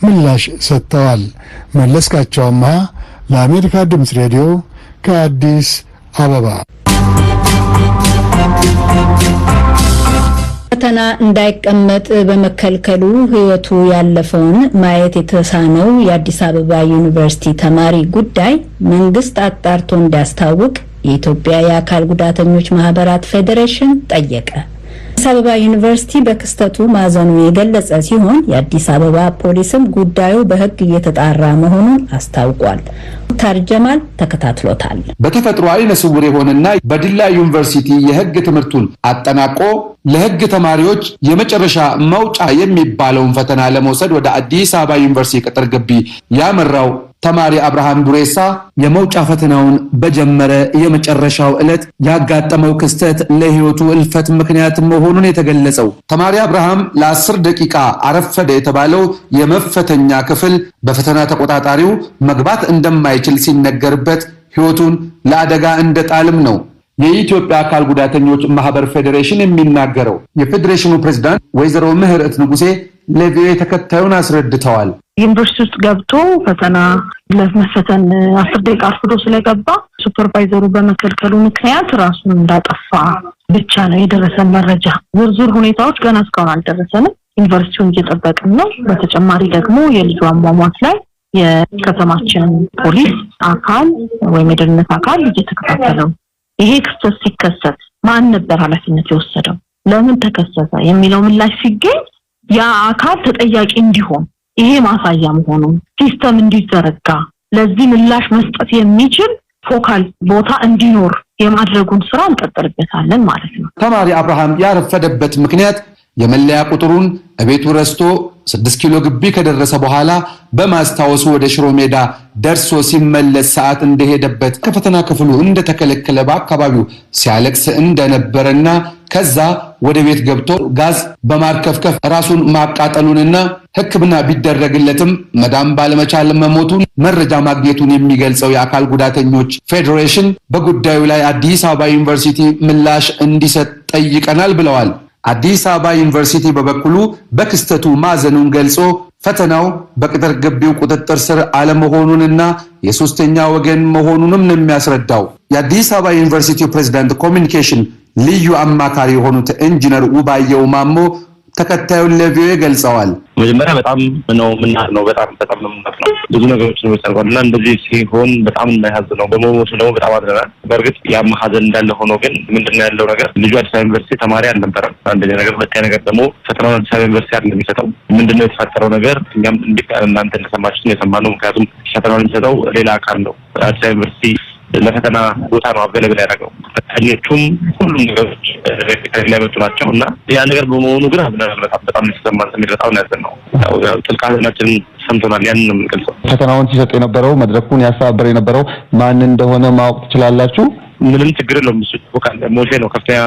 Speaker 7: ምላሽ ሰጥተዋል። መለስካቸው አምሃ ለአሜሪካ ድምፅ ሬዲዮ ከአዲስ አበባ።
Speaker 1: ፈተና እንዳይቀመጥ በመከልከሉ ሕይወቱ ያለፈውን ማየት የተሳነው የአዲስ አበባ ዩኒቨርሲቲ ተማሪ ጉዳይ መንግስት አጣርቶ እንዲያስታውቅ የኢትዮጵያ የአካል ጉዳተኞች ማህበራት ፌዴሬሽን ጠየቀ። አዲስ አበባ ዩኒቨርሲቲ በክስተቱ ማዘኑ የገለጸ ሲሆን የአዲስ አበባ ፖሊስም ጉዳዩ በሕግ እየተጣራ መሆኑን አስታውቋል። ተርጀማል ተከታትሎታል።
Speaker 9: በተፈጥሮ አይነ ስውር የሆነና በዲላ ዩኒቨርሲቲ የሕግ ትምህርቱን አጠናቆ ለሕግ ተማሪዎች የመጨረሻ መውጫ የሚባለውን ፈተና ለመውሰድ ወደ አዲስ አበባ ዩኒቨርሲቲ ቅጥር ግቢ ያመራው ተማሪ አብርሃም ዱሬሳ የመውጫ ፈተናውን በጀመረ የመጨረሻው ዕለት ያጋጠመው ክስተት ለህይወቱ እልፈት ምክንያት መሆኑን የተገለጸው ተማሪ አብርሃም ለ10 ደቂቃ አረፈደ የተባለው የመፈተኛ ክፍል በፈተና ተቆጣጣሪው መግባት እንደማይችል ሲነገርበት ህይወቱን ለአደጋ እንደጣልም ነው የኢትዮጵያ አካል ጉዳተኞች ማህበር ፌዴሬሽን የሚናገረው። የፌዴሬሽኑ ፕሬዝዳንት ወይዘሮ ምህረት ንጉሴ ለቪኦኤ ተከታዩን አስረድተዋል።
Speaker 10: ዩኒቨርሲቲ ውስጥ ገብቶ ፈተና ለመፈተን 10 ደቂቃ አርፍዶ ስለገባ ሱፐርቫይዘሩ በመከልከሉ ምክንያት ራሱን እንዳጠፋ ብቻ ነው የደረሰን መረጃ። ዝርዝር ሁኔታዎች ገና እስካሁን አልደረሰንም። ዩኒቨርሲቲውን እየጠበቅን ነው። በተጨማሪ ደግሞ የልጁ አሟሟት ላይ የከተማችን ፖሊስ አካል ወይም የደህንነት አካል እየተከታተለው ይሄ ክስተት ሲከሰት ማን ነበር ኃላፊነት የወሰደው፣ ለምን ተከሰተ የሚለው ምላሽ ሲገኝ ያ አካል ተጠያቂ እንዲሆን ይሄ ማሳያ መሆኑ ሲስተም እንዲዘረጋ ለዚህ ምላሽ መስጠት የሚችል ፎካል ቦታ እንዲኖር የማድረጉን ስራ እንቀጥልበታለን ማለት ነው።
Speaker 9: ተማሪ አብርሃም ያረፈደበት ምክንያት የመለያ ቁጥሩን እቤቱ ረስቶ 6 ኪሎ ግቢ ከደረሰ በኋላ በማስታወሱ ወደ ሽሮ ሜዳ ደርሶ ሲመለስ ሰዓት እንደሄደበት ከፈተና ክፍሉ እንደተከለከለ በአካባቢው ሲያለቅስ እንደነበረና ከዛ ወደ ቤት ገብቶ ጋዝ በማርከፍከፍ ራሱን ማቃጠሉንና ሕክምና ቢደረግለትም መዳን ባለመቻል መሞቱን መረጃ ማግኘቱን የሚገልጸው የአካል ጉዳተኞች ፌዴሬሽን በጉዳዩ ላይ አዲስ አበባ ዩኒቨርሲቲ ምላሽ እንዲሰጥ ጠይቀናል ብለዋል። አዲስ አበባ ዩኒቨርሲቲ በበኩሉ በክስተቱ ማዘኑን ገልጾ ፈተናው በቅጥር ግቢው ቁጥጥር ስር አለመሆኑንና የሶስተኛ ወገን መሆኑንም ነው የሚያስረዳው። የአዲስ አበባ ዩኒቨርሲቲ ፕሬዝዳንት ኮሚኒኬሽን ልዩ አማካሪ የሆኑት ኢንጂነር ውባየው ማሞ ተከታዩን ለቪኦኤ ገልጸዋል።
Speaker 11: መጀመሪያ በጣም ነው ምናርነው በጣም ነው ምናርነው ብዙ ነገሮች ነው ተሰርቋልና እንደዚህ ሲሆን በጣም የማያዝነው በመሞቱ ደግሞ በጣም አዝነናል። በእርግጥ ያም ሀዘን እንዳለ ሆኖ ግን ምንድነው ያለው ነገር ልጁ አዲስ አበባ ዩኒቨርሲቲ ተማሪ አልነበረም። አንደኛ ነገር፣ ሁለተኛ ነገር ደግሞ ፈተናውን አዲስ አበባ ዩኒቨርሲቲ አይደለም የሚሰጠው። ምንድነው የተፈጠረው ነገር እኛም እናንተ እንደሰማችሁት የሰማነው ምክንያቱም ፈተናውን የሚሰጠው ሌላ አካል ነው። አዲስ አበባ ዩኒቨርሲቲ ለፈተና ቦታ ነው አቬለብል ያደረገው። ፈታኞቹም ሁሉም ነገሮች ከሌላዎቹ ናቸው እና ያ ነገር በመሆኑ ግን በጣም የተሰማን ስሜት በጣም ያዘነው ጥልቅ ሐዘናችንን ሰምተናል። ያንን ነው የምንገልጸው።
Speaker 12: ፈተናውን ሲሰጥ የነበረው መድረኩን ያስተባበረ የነበረው ማን እንደሆነ ማወቅ ትችላላችሁ?
Speaker 11: ምንም ችግር የለውም። እሱ ሞልፌ ነው ከፍተኛ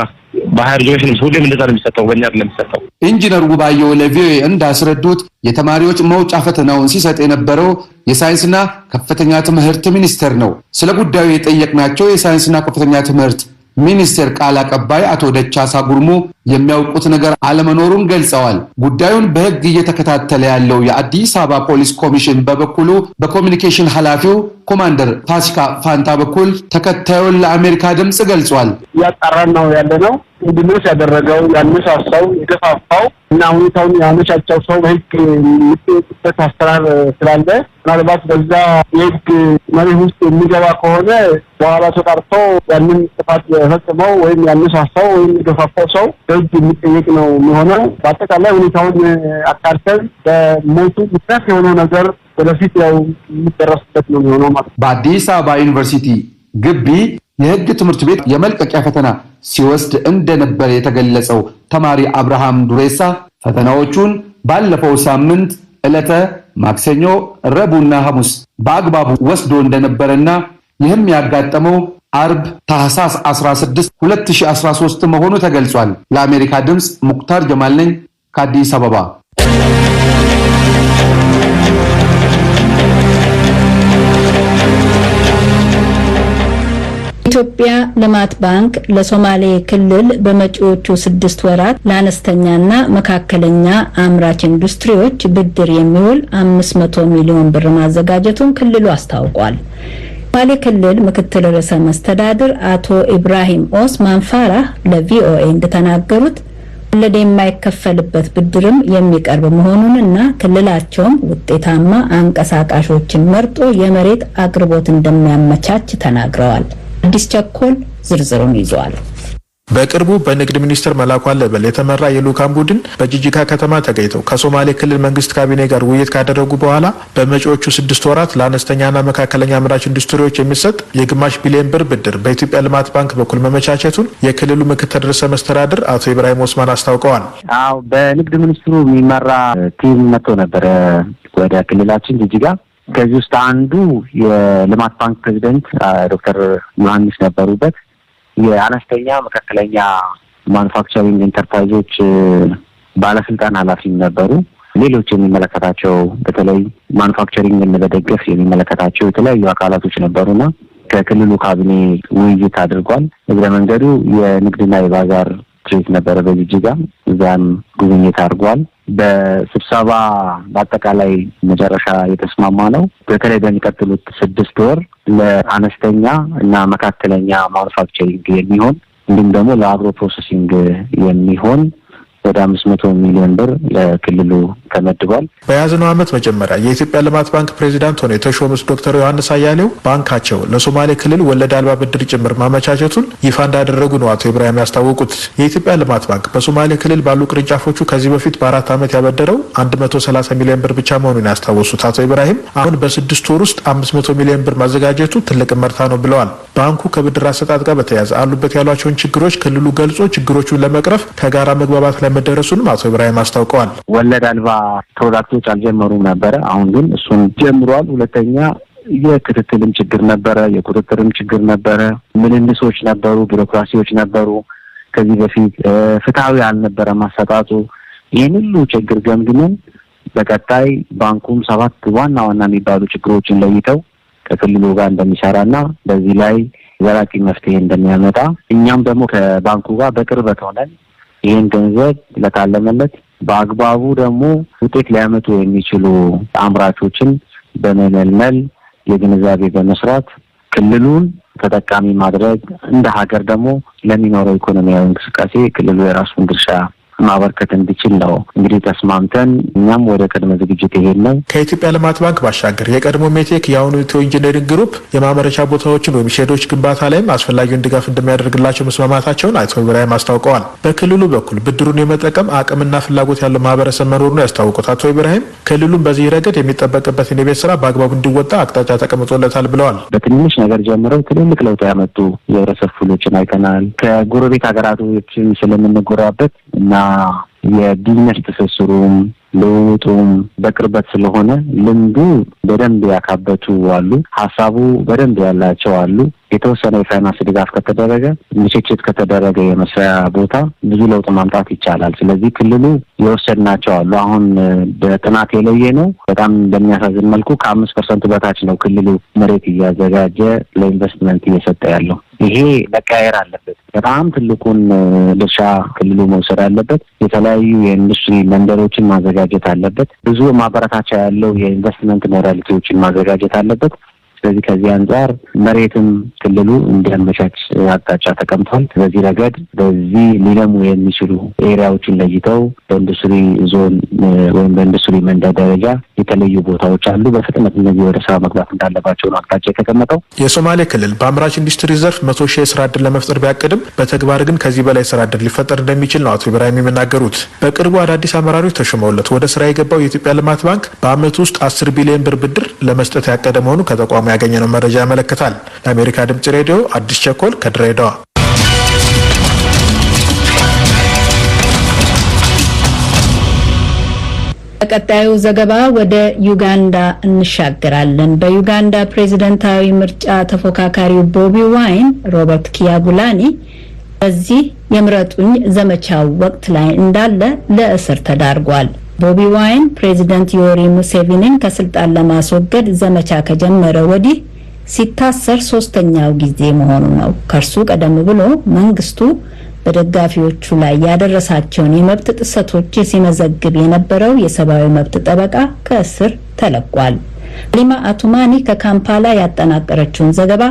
Speaker 11: ባህር ጆሽን ሁሌም እንደዛ ነው የሚሰጠው፣ በእኛ አይደለም የሚሰጠው።
Speaker 9: ኢንጂነር ውባየው ለቪኦኤ እንዳስረዱት የተማሪዎች መውጫ ፈተናውን ሲሰጥ የነበረው የሳይንስና ከፍተኛ ትምህርት ሚኒስቴር ነው። ስለ ጉዳዩ የጠየቅናቸው የሳይንስና ከፍተኛ ትምህርት ሚኒስቴር ቃል አቀባይ አቶ ደቻሳ ጉርሙ የሚያውቁት ነገር አለመኖሩን ገልጸዋል። ጉዳዩን በሕግ እየተከታተለ ያለው የአዲስ አበባ ፖሊስ ኮሚሽን በበኩሉ በኮሚኒኬሽን ኃላፊው ኮማንደር ፋሲካ ፋንታ በኩል ተከታዩን ለአሜሪካ ድምጽ ገልጿል።
Speaker 13: ያጣራን ነው ያለነው እንዲመስ ያደረገው ያነሳሳው የገፋፋው እና ሁኔታውን ያመቻቸው ሰው በሕግ የሚጠየቅበት አሰራር ስላለ ምናልባት በዛ የሕግ መርህ ውስጥ የሚገባ ከሆነ በኋላ ተጣርቶ ያንን ጥፋት የፈጸመው ወይም ያነሳሳው ወይም የገፋፋው ሰው በሕግ የሚጠየቅ ነው የሚሆነው። በአጠቃላይ ሁኔታውን አጣርተን በሞቱ ምክንያት የሆነው ነገር ወደፊት ያው የሚደረስበት ነው የሚሆነው ማለት ነው።
Speaker 9: በአዲስ አበባ ዩኒቨርሲቲ ግቢ የሕግ ትምህርት ቤት የመልቀቂያ ፈተና ሲወስድ እንደነበር የተገለጸው ተማሪ አብርሃም ዱሬሳ ፈተናዎቹን ባለፈው ሳምንት ዕለተ ማክሰኞ፣ ረቡዕና ሐሙስ በአግባቡ ወስዶ እንደነበረና ይህም ያጋጠመው አርብ ታህሳስ 16 2013 መሆኑ ተገልጿል። ለአሜሪካ ድምጽ ሙክታር ጀማል ነኝ ከአዲስ አበባ።
Speaker 1: የኢትዮጵያ ልማት ባንክ ለሶማሌ ክልል በመጪዎቹ 6 ወራት ለአነስተኛና መካከለኛ አምራች ኢንዱስትሪዎች ብድር የሚውል 500 ሚሊዮን ብር ማዘጋጀቱን ክልሉ አስታውቋል። ሶማሌ ክልል ምክትል ርዕሰ መስተዳድር አቶ ኢብራሂም ኦስማን ፋራህ ለቪኦኤ እንደተናገሩት ወለድ የማይከፈልበት ብድርም የሚቀርብ መሆኑንና ክልላቸውም ውጤታማ አንቀሳቃሾችን መርጦ የመሬት አቅርቦት እንደሚያመቻች ተናግረዋል። አዲስ ቸኮል ዝርዝሩን ይዟል።
Speaker 14: በቅርቡ በንግድ ሚኒስትር መላኩ አለበል የተመራ የልኡካን ቡድን በጂጂጋ ከተማ ተገኝተው ከሶማሌ ክልል መንግስት ካቢኔ ጋር ውይይት ካደረጉ በኋላ በመጪዎቹ 6 ወራት ለአነስተኛና መካከለኛ አምራች ኢንዱስትሪዎች የሚሰጥ የ1 ቢሊዮን ብር ብድር በኢትዮጵያ ልማት ባንክ በኩል መመቻቸቱን የክልሉ ምክትል ርዕሰ መስተዳድር አቶ ኢብራሂም ኦስማን አስታውቀዋል።
Speaker 15: አዎ፣ በንግድ ሚኒስትሩ የሚመራ ቲም መጥቶ ነበረ ወደ ክልላችን ጂጂጋ። ከዚህ ውስጥ አንዱ የልማት ባንክ ፕሬዚደንት ዶክተር ዮሐንስ ነበሩበት። የአነስተኛ መካከለኛ ማኑፋክቸሪንግ ኢንተርፕራይዞች ባለስልጣን ኃላፊም ነበሩ። ሌሎች የሚመለከታቸው በተለይ ማኑፋክቸሪንግን በመደገፍ የሚመለከታቸው የተለያዩ አካላቶች ነበሩና ከክልሉ ካቢኔ ውይይት አድርጓል። እግረ መንገዱ የንግድና የባዛር ትርኢት ነበረ በጂጂጋ፣ እዛም ጉብኝት አድርጓል። በስብሰባ በአጠቃላይ መጨረሻ የተስማማ ነው በተለይ በሚቀጥሉት 6 ወር ለአነስተኛ እና መካከለኛ ማኑፋክቸሪንግ የሚሆን እንዲሁም ደግሞ ለአግሮ ፕሮሰሲንግ የሚሆን ወደ 500 ሚሊዮን ብር ለክልሉ ተመድቧል።
Speaker 14: በያዝነው ዓመት መጀመሪያ የኢትዮጵያ ልማት ባንክ ፕሬዚዳንት ሆነው የተሾሙት ዶክተር ዮሐንስ አያሌው ባንካቸው ለሶማሌ ክልል ወለድ አልባ ብድር ጭምር ማመቻቸቱን ይፋ እንዳደረጉ ነው አቶ ኢብራሂም ያስታወቁት። የኢትዮጵያ ልማት ባንክ በሶማሌ ክልል ባሉ ቅርንጫፎቹ ከዚህ በፊት በ4 ዓመት ያበደረው 130 ሚሊዮን ብር ብቻ መሆኑን ያስታወሱት አቶ ኢብራሂም አሁን በ6 ወር ውስጥ 500 ሚሊዮን ብር ማዘጋጀቱ ትልቅ ምርታ ነው ብለዋል። ባንኩ ከብድር አሰጣጥ ጋር በተያያዘ አሉበት ያሏቸውን ችግሮች ክልሉ ገልጾ ችግሮቹን ለመቅረፍ ከጋራ መግባባት ላይ መደረሱንም አቶ ኢብራሂም አስታውቀዋል።
Speaker 15: ወለድ አልባ ፕሮዳክቶች አልጀመሩም ነበር፣ አሁን ግን እሱን ጀምሯል። ሁለተኛ የክትትልም ችግር ነበረ፣ የቁጥጥርም ችግር ነበረ፣ ምንንሶች ነበሩ፣ ቢሮክራሲዎች ነበሩ። ከዚህ በፊት ፍትሃዊ አልነበረም አሰጣጡ። ይህን ሁሉ ችግር ገምግመን በቀጣይ ባንኩም 7 ዋና የሚባሉ ችግሮችን ለይተው ከክልሉ ጋር እንደሚሰራና በዚህ ላይ ዘላቂ መፍትሄ እንደሚያመጣ እኛም ደግሞ ከባንኩ ጋር በቅርበት ሆነን ይህን ገንዘብ ለታለመለት በአግባቡ ደግሞ ውጤት ሊያመጡ የሚችሉ አምራቾችን በመመልመል የግንዛቤ በመስራት ክልሉን ተጠቃሚ ማድረግ እንደ ሀገር ደግሞ ለሚኖረው ኢኮኖሚያዊ እንቅስቃሴ ክልሉ የራሱን ድርሻ ማበርከት እንዲችል ነው እንግዲህ ተስማምተን እኛም ወደ ቅድመ ዝግጅት ይሄንን
Speaker 14: ከኢትዮጵያ ልማት ባንክ ባሻገር የቀድሞ ሜቴክ የአሁኑ ኢትዮ ኢንጂነሪንግ ግሩፕ የማምረቻ ቦታዎችን ወይም ሼዶች ግንባታ ላይም አስፈላጊውን ድጋፍ እንደሚያደርግላቸው መስማማታቸውን አቶ ኢብራሂም አስታውቀዋል። በክልሉ በኩል ብድሩን የመጠቀም አቅምና ፍላጎት ያለው ማህበረሰብ መኖሩን ያስታወቁት አቶ ኢብራሂም ክልሉን በዚህ ረገድ የሚጠበቅበትን የቤት ስራ በአግባቡ እንዲወጣ አቅጣጫ ተቀምጦለታል ብለዋል።
Speaker 15: በትንሽ ነገር ጀምረው ትልልቅ ለውጥ ያመጡ የህብረተሰብ ክፍሎችን አይተናል። ከጎረቤት ሀገራቶችም ስለምንጎራበት እና የቢዝነስ ትስስሩም ልውውጡም በቅርበት ስለሆነ ልምዱ በደንብ ያካበቱ አሉ፣ ሀሳቡ በደንብ ያላቸው አሉ። የተወሰነ የፋይናንስ ድጋፍ ከተደረገ ምችችት ከተደረገ የመስሪያ ቦታ ብዙ ለውጥ ማምጣት ይቻላል። ስለዚህ ክልሉ የወሰድናቸው አሉ። አሁን በጥናት የለየ ነው። በጣም በሚያሳዝን መልኩ ከ5% በታች ነው ክልሉ መሬት እያዘጋጀ ለኢንቨስትመንት እየሰጠ ያለው። ይሄ መቀየር አለበት። በጣም ትልቁን ድርሻ ክልሉ መውሰድ አለበት። የተለያዩ የኢንዱስትሪ መንደሮችን ማዘጋጀት አለበት። ብዙ ማበረታቻ ያለው የኢንቨስትመንት ሞዳሊቲዎችን ማዘጋጀት አለበት። ስለዚህ ከዚህ አንጻር መሬትም ክልሉ እንዲያመቻች አቅጣጫ ተቀምጧል። በዚህ ረገድ በዚህ ሊለሙ የሚችሉ ኤሪያዎችን ለይተው በኢንዱስትሪ ዞን ወይም በኢንዱስትሪ መንደር ደረጃ የተለዩ ቦታዎች አሉ። በፍጥነት እነዚህ ወደ ስራ መግባት እንዳለባቸው ነው አቅጣጫ የተቀመጠው።
Speaker 14: የሶማሌ ክልል በአምራች ኢንዱስትሪ ዘርፍ 100,000 የስራ ዕድል ለመፍጠር ቢያቅድም በተግባር ግን ከዚህ በላይ ስራ ዕድል ሊፈጠር እንደሚችል ነው አቶ ኢብራሂም የሚናገሩት። በቅርቡ አዳዲስ አመራሮች ተሾመውለት ወደ ስራ የገባው የኢትዮጵያ ልማት ባንክ በአመቱ ውስጥ 10 ቢሊዮን ብር ብድር ለመስጠት ያቀደ መሆኑ ከተቋሙ ያገኘነው መረጃ ያመለክታል። ለአሜሪካ ድምጽ ሬዲዮ አዲስ ቸኮል ከድሬዳዋ።
Speaker 1: በቀጣዩ ዘገባ ወደ ዩጋንዳ እንሻገራለን። በዩጋንዳ ፕሬዝዳንታዊ ምርጫ ተፎካካሪው ቦቢ ዋይን ሮበርት ኪያጉላኒ በዚህ የምረጡኝ ዘመቻው ወቅት ላይ እንዳለ ለእስር ተዳርጓል። ቦቢ ዋይን ፕሬዝዳንት ዮዌሪ ሙሴቪኒን ከስልጣን ለማስወገድ ዘመቻ ከጀመረ ወዲህ ሲታሰር 3ኛው ጊዜ መሆኑ ነው። ከርሱ ቀደም ብሎ መንግስቱ በደጋፊዎቹ ላይ ያደረሳቸውን የመብት ጥሰቶች ሲመዘግብ የነበረው የሰብአዊ መብት ጠበቃ ከእስር ተለቋል። ሊማ አቱማኒ ከካምፓላ ያጠናቀረችውን ዘገባ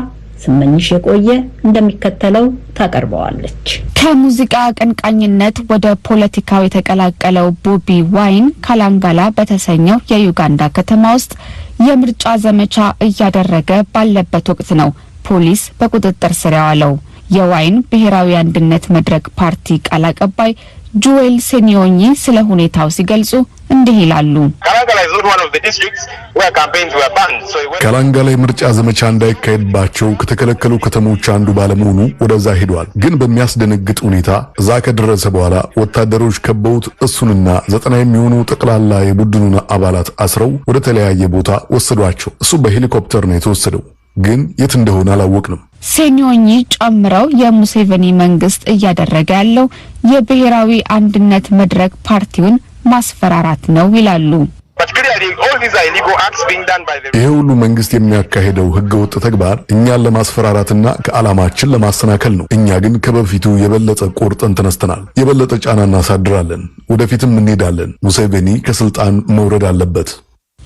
Speaker 1: ስመኝሽ የቆየ እንደሚከተለው ታቀርበዋለች።
Speaker 16: ከሙዚቃ አቀንቃኝነት ወደ ፖለቲካው የተቀላቀለው ቦቢ ዋይን ካላንጋላ በተሰኘው የዩጋንዳ ከተማ ውስጥ የምርጫ ዘመቻ እያደረገ ባለበት ወቅት ነው ፖሊስ በቁጥጥር ስር ያዋለው። የዋይን ብሔራዊ አንድነት መድረክ ፓርቲ ቃል አቀባይ ጁዌል ሴኒዮኒ ስለ ሁኔታው ሲገልጹ እንዲህ ይላሉ።
Speaker 17: ካላንጋላ ምርጫ ዘመቻ እንዳይካሄድባቸው ከተከለከሉ ከተሞች አንዱ ባለመሆኑ ወደዛ ሄዷል። ግን በሚያስደነግጥ ሁኔታ እዛ ከደረሰ በኋላ ወታደሮች ከበውት እሱንና 90 የሚሆኑ ጠቅላላ የቡድኑን አባላት አስረው ወደ ተለያየ ቦታ ወሰዷቸው። እሱ በሄሊኮፕተር ነው የተወሰደው፣ ግን የት እንደሆነ አላወቅንም።
Speaker 16: ሴኒዮኒ ጨምረው የሙሴቬኒ መንግስት እያደረገ ያለው የብሔራዊ አንድነት መድረክ ፓርቲውን ማስፈራራት ነው ይላሉ።
Speaker 17: ይሄ ሁሉ መንግስት የሚያካሄደው ህገወጥ ተግባር እኛን ለማስፈራራትና ከዓላማችን ለማሰናከል ነው። እኛ ግን ከበፊቱ የበለጠ ቆርጠን ተነስተናል። የበለጠ ጫና እናሳድራለን። ወደፊትም እንሄዳለን። ሙሴቬኒ ከስልጣን መውረድ አለበት።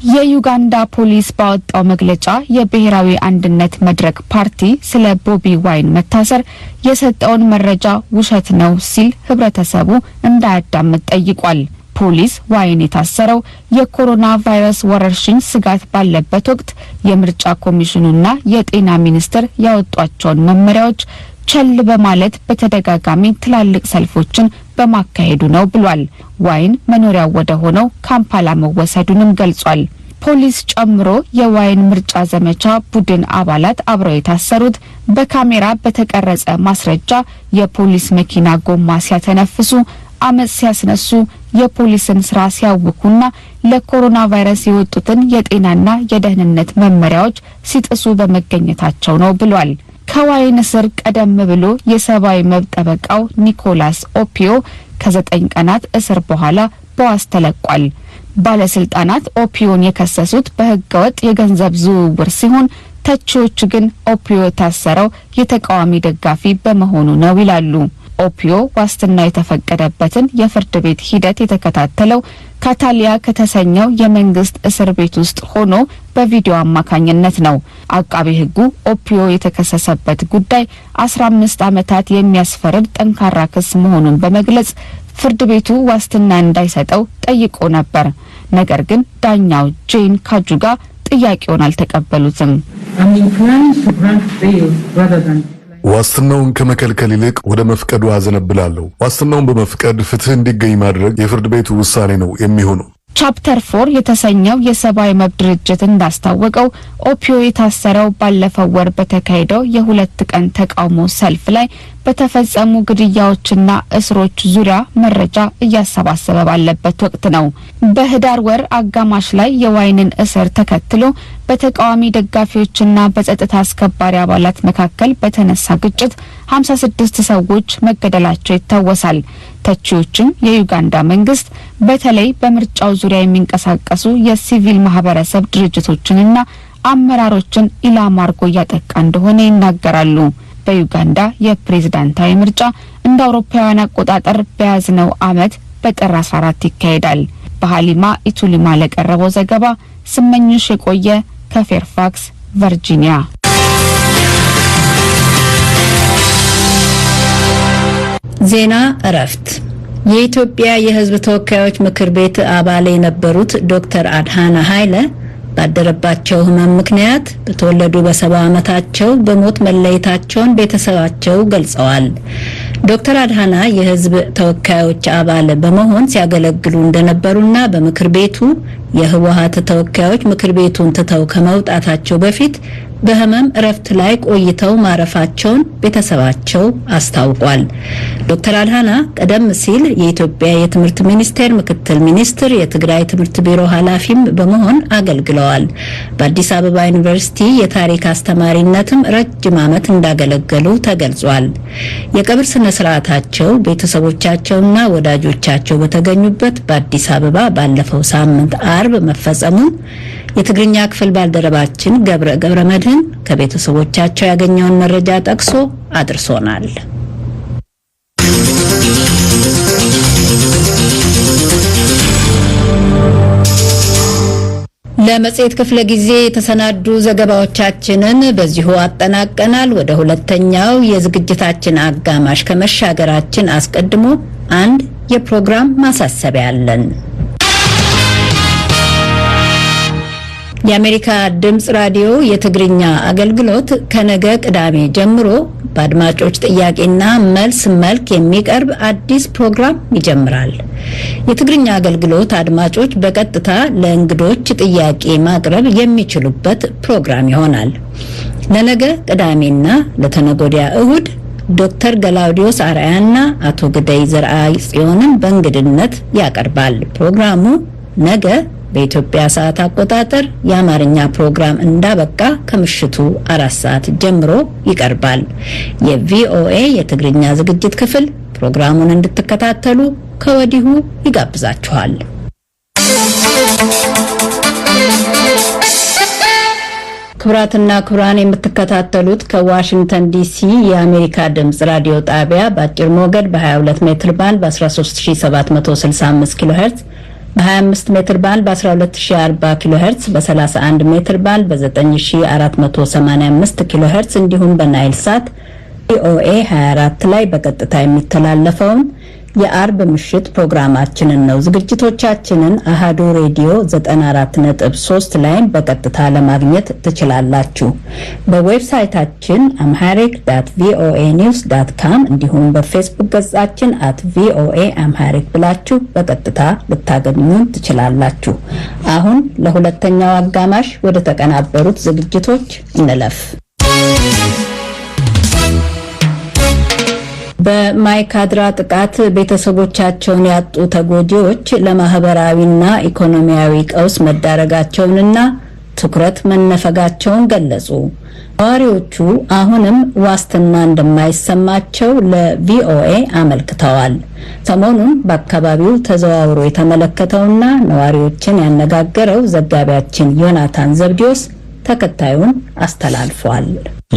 Speaker 16: የዩጋንዳ ፖሊስ ባወጣው መግለጫ የብሔራዊ አንድነት መድረክ ፓርቲ ስለ ቦቢ ዋይን መታሰር የሰጠውን መረጃ ውሸት ነው ሲል ህብረተሰቡ እንዳያዳምጥ ጠይቋል። ፖሊስ ዋይን የታሰረው የኮሮና ቫይረስ ወረርሽኝ ስጋት ባለበት ወቅት የምርጫ ኮሚሽኑና የጤና ሚኒስቴር ያወጧቸውን መመሪያዎች ቸል በማለት በተደጋጋሚ ትላልቅ ሰልፎችን በማካሄዱ ነው ብሏል። ዋይን መኖሪያው ወደ ሆነው ካምፓላ መወሰዱንም ገልጿል። ፖሊስ ጨምሮ የዋይን ምርጫ ዘመቻ ቡድን አባላት አብረው የታሰሩት በካሜራ በተቀረጸ ማስረጃ የፖሊስ መኪና ጎማ ሲያተነፍሱ፣ አመጽ ሲያስነሱ፣ የፖሊስን ስራ ሲያውኩና ለኮሮና ቫይረስ የወጡትን የጤናና የደህንነት መመሪያዎች ሲጥሱ በመገኘታቸው ነው ብሏል። ከዋይን እስር ቀደም ብሎ የሰብአዊ መብት ጠበቃው ኒኮላስ ኦፒዮ ከ9 ቀናት እስር በኋላ በዋስ ተለቋል። ባለስልጣናት ኦፒዮን የከሰሱት በህገወጥ የገንዘብ ዝውውር ሲሆን ተቺዎች ግን ኦፒዮ ታሰረው የተቃዋሚ ደጋፊ በመሆኑ ነው ይላሉ። ኦፒዮ ዋስትና የተፈቀደበትን የፍርድ ቤት ሂደት የተከታተለው ካታሊያ ከተሰኘው የመንግስት እስር ቤት ውስጥ ሆኖ በቪዲዮ አማካኝነት ነው። አቃቤ ህጉ ኦፒዮ የተከሰሰበት ጉዳይ 15 ዓመታት የሚያስፈርድ ጠንካራ ክስ መሆኑን በመግለጽ ፍርድ ቤቱ ዋስትና እንዳይሰጠው ጠይቆ ነበር። ነገር ግን ዳኛው ጄን ካጁጋ ጥያቄውን አልተቀበሉትም።
Speaker 17: ዋስትናውን ከመከልከል ይልቅ ወደ መፍቀዱ አዘነብላለሁ። ዋስትናውን በመፍቀድ ፍትህ እንዲገኝ ማድረግ የፍርድ ቤቱ ውሳኔ ነው የሚሆነው።
Speaker 16: ቻፕተር 4 የተሰኘው የሰብአዊ መብት ድርጅት እንዳስታወቀው ኦፒዮ የታሰረው ባለፈው ወር በተካሄደው የ2 ቀን ተቃውሞ ሰልፍ ላይ በተፈጸሙ ግድያዎችና እስሮች ዙሪያ መረጃ እያሰባሰበ ባለበት ወቅት ነው። በህዳር ወር አጋማሽ ላይ የዋይንን እስር ተከትሎ በተቃዋሚ ደጋፊዎችና በጸጥታ አስከባሪ አባላት መካከል በተነሳ ግጭት 56 ሰዎች መገደላቸው ይታወሳል። ተቺዎችም የዩጋንዳ መንግስት በተለይ በምርጫው ዙሪያ የሚንቀሳቀሱ የሲቪል ማህበረሰብ ድርጅቶችንና አመራሮችን ኢላማ አድርጎ እያጠቃ እንደሆነ ይናገራሉ። በዩጋንዳ የፕሬዝዳንታዊ ምርጫ እንደ አውሮፓውያን አቆጣጠር በያዝነው ዓመት በጥር 14 ይካሄዳል። በሃሊማ ኢቱሊማ ለቀረበው ዘገባ ስመኝሽ የቆየ ከፌርፋክስ ቨርጂኒያ።
Speaker 1: ዜና እረፍት። የኢትዮጵያ የሕዝብ ተወካዮች ምክር ቤት አባል የነበሩት ዶክተር አድሃና ኃይለ ባደረባቸው ህመም ምክንያት በተወለዱ በ70 ዓመታቸው በሞት መለየታቸውን ቤተሰባቸው ገልጸዋል። ዶክተር አድሃና የህዝብ ተወካዮች አባል በመሆን ሲያገለግሉ እንደነበሩና በምክር ቤቱ የህወሓት ተወካዮች ምክር ቤቱን ትተው ከመውጣታቸው በፊት በህመም እረፍት ላይ ቆይተው ማረፋቸውን ቤተሰባቸው አስታውቋል። ዶክተር አድሃና ቀደም ሲል የኢትዮጵያ የትምህርት ሚኒስቴር ምክትል ሚኒስትር፣ የትግራይ ትምህርት ቢሮ ኃላፊም በመሆን አገልግለዋል። በአዲስ አበባ ዩኒቨርሲቲ የታሪክ አስተማሪነትም ረጅም ዓመት እንዳገለገሉ ተገልጿል። የቀብር ስነ ስርዓታቸው ቤተሰቦቻቸውና ወዳጆቻቸው በተገኙበት በአዲስ አበባ ባለፈው ሳምንት አርብ መፈጸሙን የትግርኛ ክፍል ባልደረባችን ገብረ መድህን ከቤተሰቦቻቸው ያገኘውን መረጃ ጠቅሶ አድርሶናል። ለመጽሔት ክፍለ ጊዜ የተሰናዱ ዘገባዎቻችንን በዚሁ አጠናቀናል። ወደ ሁለተኛው የዝግጅታችን አጋማሽ ከመሻገራችን አስቀድሞ አንድ የፕሮግራም ማሳሰቢያ አለን። የአሜሪካ ድምጽ ራዲዮ የትግርኛ አገልግሎት ከነገ ቅዳሜ ጀምሮ በአድማጮች ጥያቄና መልስ መልክ የሚቀርብ አዲስ ፕሮግራም ይጀምራል። የትግርኛ አገልግሎት አድማጮች በቀጥታ ለእንግዶች ጥያቄ ማቅረብ የሚችሉበት ፕሮግራም ይሆናል። ለነገ ቅዳሜና ለተነጎዲያ እሁድ ዶክተር ገላውዲዮስ አርአያና አቶ ግደይ ዘርአይ ጽዮንን በእንግድነት ያቀርባል። ፕሮግራሙ ነገ በኢትዮጵያ ሰዓት አቆጣጠር የአማርኛ ፕሮግራም እንዳበቃ ከምሽቱ 4 ሰዓት ጀምሮ ይቀርባል። የቪኦኤ የትግርኛ ዝግጅት ክፍል ፕሮግራሙን እንድትከታተሉ ከወዲሁ ይጋብዛችኋል። ክቡራትና ክቡራን የምትከታተሉት ከዋሽንግተን ዲሲ የአሜሪካ ድምጽ ራዲዮ ጣቢያ በአጭር ሞገድ በ22 ሜትር ባንድ በ13765 ኪሎ ሄርትዝ በ25 ሜትር ባንድ በ12040 ኪሎ ሄርትዝ በ31 ሜትር ባንድ በ9485 ኪሎ ሄርትዝ እንዲሁም በናይል ሳት ቪኦኤ 24 ላይ በቀጥታ የሚተላለፈውን የአርብ ምሽት ፕሮግራማችንን ነው። ዝግጅቶቻችንን አሃዱ ሬዲዮ 94.3 ላይ በቀጥታ ለማግኘት ትችላላችሁ። በዌብሳይታችን amharic.voanews.com እንዲሁም በፌስቡክ ገጻችን @voaamharic ብላችሁ በቀጥታ ልታገኙን ትችላላችሁ። አሁን ለሁለተኛው አጋማሽ ወደ ተቀናበሩት ዝግጅቶች እንለፍ። በማይካድራ ጥቃት ቤተሰቦቻቸውን ያጡ ተጎጂዎች ለማህበራዊና ኢኮኖሚያዊ ቀውስ መዳረጋቸውንና ትኩረት መነፈጋቸውን ገለጹ። ነዋሪዎቹ አሁንም ዋስትና እንደማይሰማቸው ለቪኦኤ አመልክተዋል። ሰሞኑን በአካባቢው ተዘዋውሮ የተመለከተውና ነዋሪዎችን ያነጋገረው ዘጋቢያችን ዮናታን ዘብዲዮስ ተከታዩን አስተላልፏል።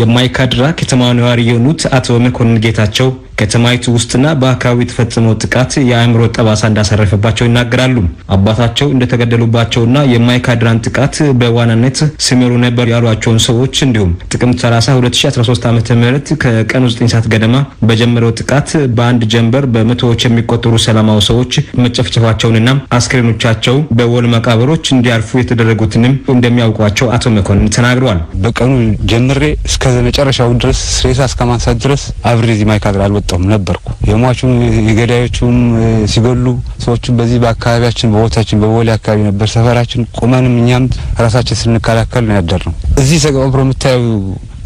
Speaker 18: የማይካድራ ከተማ ነዋሪ የሆኑት አቶ መኮንን ጌታቸው ከተማይቱ ውስጥና በአካባቢው የተፈጸመው ጥቃት የአእምሮ ጠባሳ እንዳሳረፈባቸው ይናገራሉ። አባታቸው እንደተገደሉባቸውና የማይካድራን ጥቃት በዋናነት ሲመሩ ነበር ያሏቸውን ሰዎች እንዲሁም ጥቅምት 30 2013 ዓ.ም ከቀኑ 9 ሰዓት ገደማ በጀመረው ጥቃት በአንድ ጀንበር በመቶዎች የሚቆጠሩ ሰላማዊ ሰዎች መጨፍጨፋቸውንና አስክሬኖቻቸው በወል መቃብሮች እንዲያርፉ የተደረጉትንም እንደሚያውቋቸው አቶ መኮንን ተናግረዋል።
Speaker 19: በቀኑ ጀምሬ እስከ መጨረሻው ድረስ ሬሳ እስከማንሳት ድረስ አብሬ እዚህ ማይካድራ አልወጣሁም ነበርኩ። የሟቹም የገዳዮቹም ሲገሉ ሰዎችን በዚህ በአካባቢያችን በቦታችን በቦሌ አካባቢ ነበር ሰፈራችን ቆመንም እኛም ራሳችን ስንከላከል ነው ያደርነው። እዚህ ተቀብሮ የምታዩ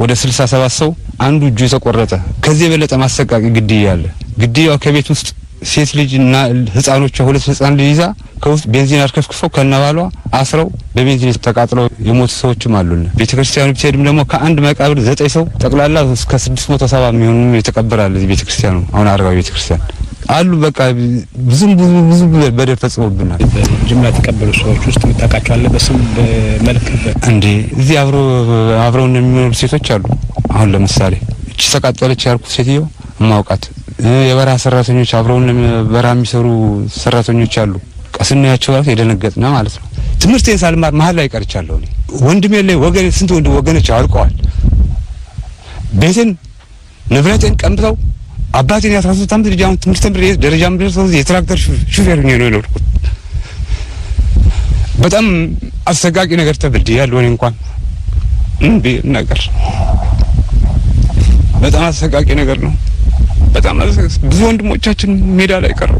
Speaker 19: ወደ 67 ሰው አንዱ እጁ የተቆረጠ ከዚህ የበለጠ ማሰቃቂ ግድያ አለ። ግድያው ከቤት ውስጥ ሴት ልጅና ህፃኖች ሁለት ህፃን ልጅ ይዛ ከውስጥ ቤንዚን አርከፍክፈው ከነባሏ አስረው በቤንዚን ተቃጥለው የሞቱ ሰዎችም አሉና ቤተክርስቲያኑ ብትሄድም ደግሞ ከአንድ መቃብር 9 ሰው ጠቅላላ እስከ 670 የሚሆኑ የተቀበራል። እዚህ ቤተክርስቲያኑ አሁን አርጋው ቤተክርስቲያን አሉ። በቃ ብዙ በደል ፈጽሞብናል።
Speaker 18: ጅምላ ተቀበሉ ሰዎች ውስጥ መጣቃቸው አለ። በስም በመልክ
Speaker 19: እንዴ እዚህ አብረው የሚኖሩ ሴቶች አሉ። አሁን ለምሳሌ እቺ ተቃጠለች ያልኩት ሴትዮ ማውቃት የበረሃ ሰራተኞች አብረውን በረሃ የሚሰሩ ሰራተኞች አሉ። ቀስናያቸው ራሱ የደነገጥና ማለት ነው። ትምህርቴን ሳልማር መሀል ላይ ቀርቻለሁ። ወንድሜ ላይ ወገኔ ስንት ወገኖች አልቀዋል። ቤቴን ንብረቴን ቀምተው አባቴን 13 ዓመት ልጅ አሁን ትምህርት ተምሬ ደረጃ ምድረሰው የትራክተር ሹፌር ሆኜ ነው የኖርኩት። በጣም አሰቃቂ ነገር ተበድያለሁ። እኔ እንኳን ነገር በጣም አሰቃቂ ነገር ነው። በጣም ብዙ ወንድሞቻችን ሜዳ ላይ ቀሩ።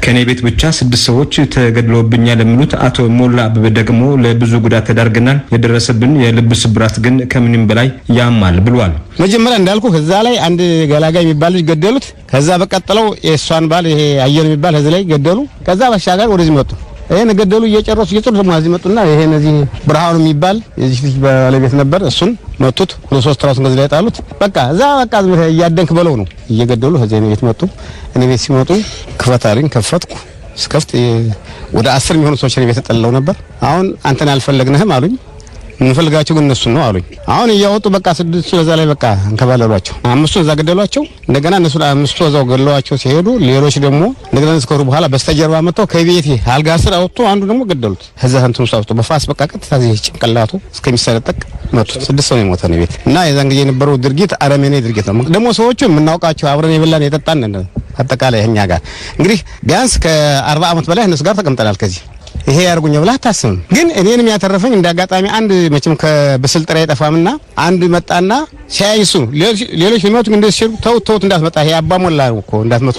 Speaker 18: ከኔ ቤት ብቻ 6 ሰዎች ተገድለውብኛል የሚሉት አቶ ሞላ አበበ ደግሞ ለብዙ ጉዳት ተዳርገናል፣ የደረሰብን የልብ ስብራት ግን ከምንም በላይ ያማል ብሏል።
Speaker 20: መጀመሪያ እንዳልኩ ከዛ ላይ አንድ ገላጋይ የሚባል ልጅ ገደሉት። ከዛ በቀጥለው የሷን ባል ይሄ አየር የሚባል ከዚህ ላይ ገደሉ። ከዛ ባሻገር ወደዚህ መጡ። ይሄን ገደሉ እየጨረሱ ደግሞ እዚህ መጡና ይሄን እዚህ ብርሃኑ የሚባል የዚህ ልጅ ባለቤት ነበር። እሱን መቱት። 2-3 ራሱን ከዚህ ላይ ጣሉት። በቃ እዛ በቃ እያደንክ በለው ነው እየገደሉ ከዚህ ቤት መጡ። እኔ ቤት ሲመጡ ክፈታሪን ከፈትኩ። ስከፍት ወደ 10 የሚሆኑ ሰዎች ቤት ተጠልለው ነበር። አሁን አንተን አልፈለግንህም አሉኝ። እንፈልጋቸው ግን እነሱ ነው አሉኝ። አሁን እያወጡ በቃ 6 እዛ ላይ በቃ እንከባለሏቸው። 5 እዛ ገደሏቸው። እንደገና እነሱ 5 እዛው ገደሏቸው ሲሄዱ ሌሎች ደግሞ እንደገና እስከሩ በኋላ በስተጀርባ መጥተው ከቤቴ አልጋ ስር አወጡ። አንዱ ደግሞ ገደሉት። ከዛ እንትን ሳውጡ በፋስ በቃ ቀጥታ ጭንቅላቱ እስከሚሰለጠቅ መቱት። 6 ሰው ነው የሞተ ነው ቤት እና የዛን ጊዜ የነበረው ድርጊት አረመኔ ድርጊት ነው። ደግሞ ሰዎቹ የምናውቃቸው አብረን የበላን የጠጣን አጠቃላይ እኛ ጋር እንግዲህ ቢያንስ ከ40 ዓመት በላይ እነሱ ጋር ተቀምጠናል። ከዚህ ይሄ ያርጉኛ ብላ አታስብም። ግን እኔንም ያተረፈኝ እንዳጋጣሚ አንድ መቼም ከብስል ጥራ አይጠፋምና አንድ መጣና ሲያይሱ ሌሎች ሊመቱ እንደዚህ ሲሉ ተውት እንዳትመጣ ይሄ አባሞላ እኮ እንዳትመቱ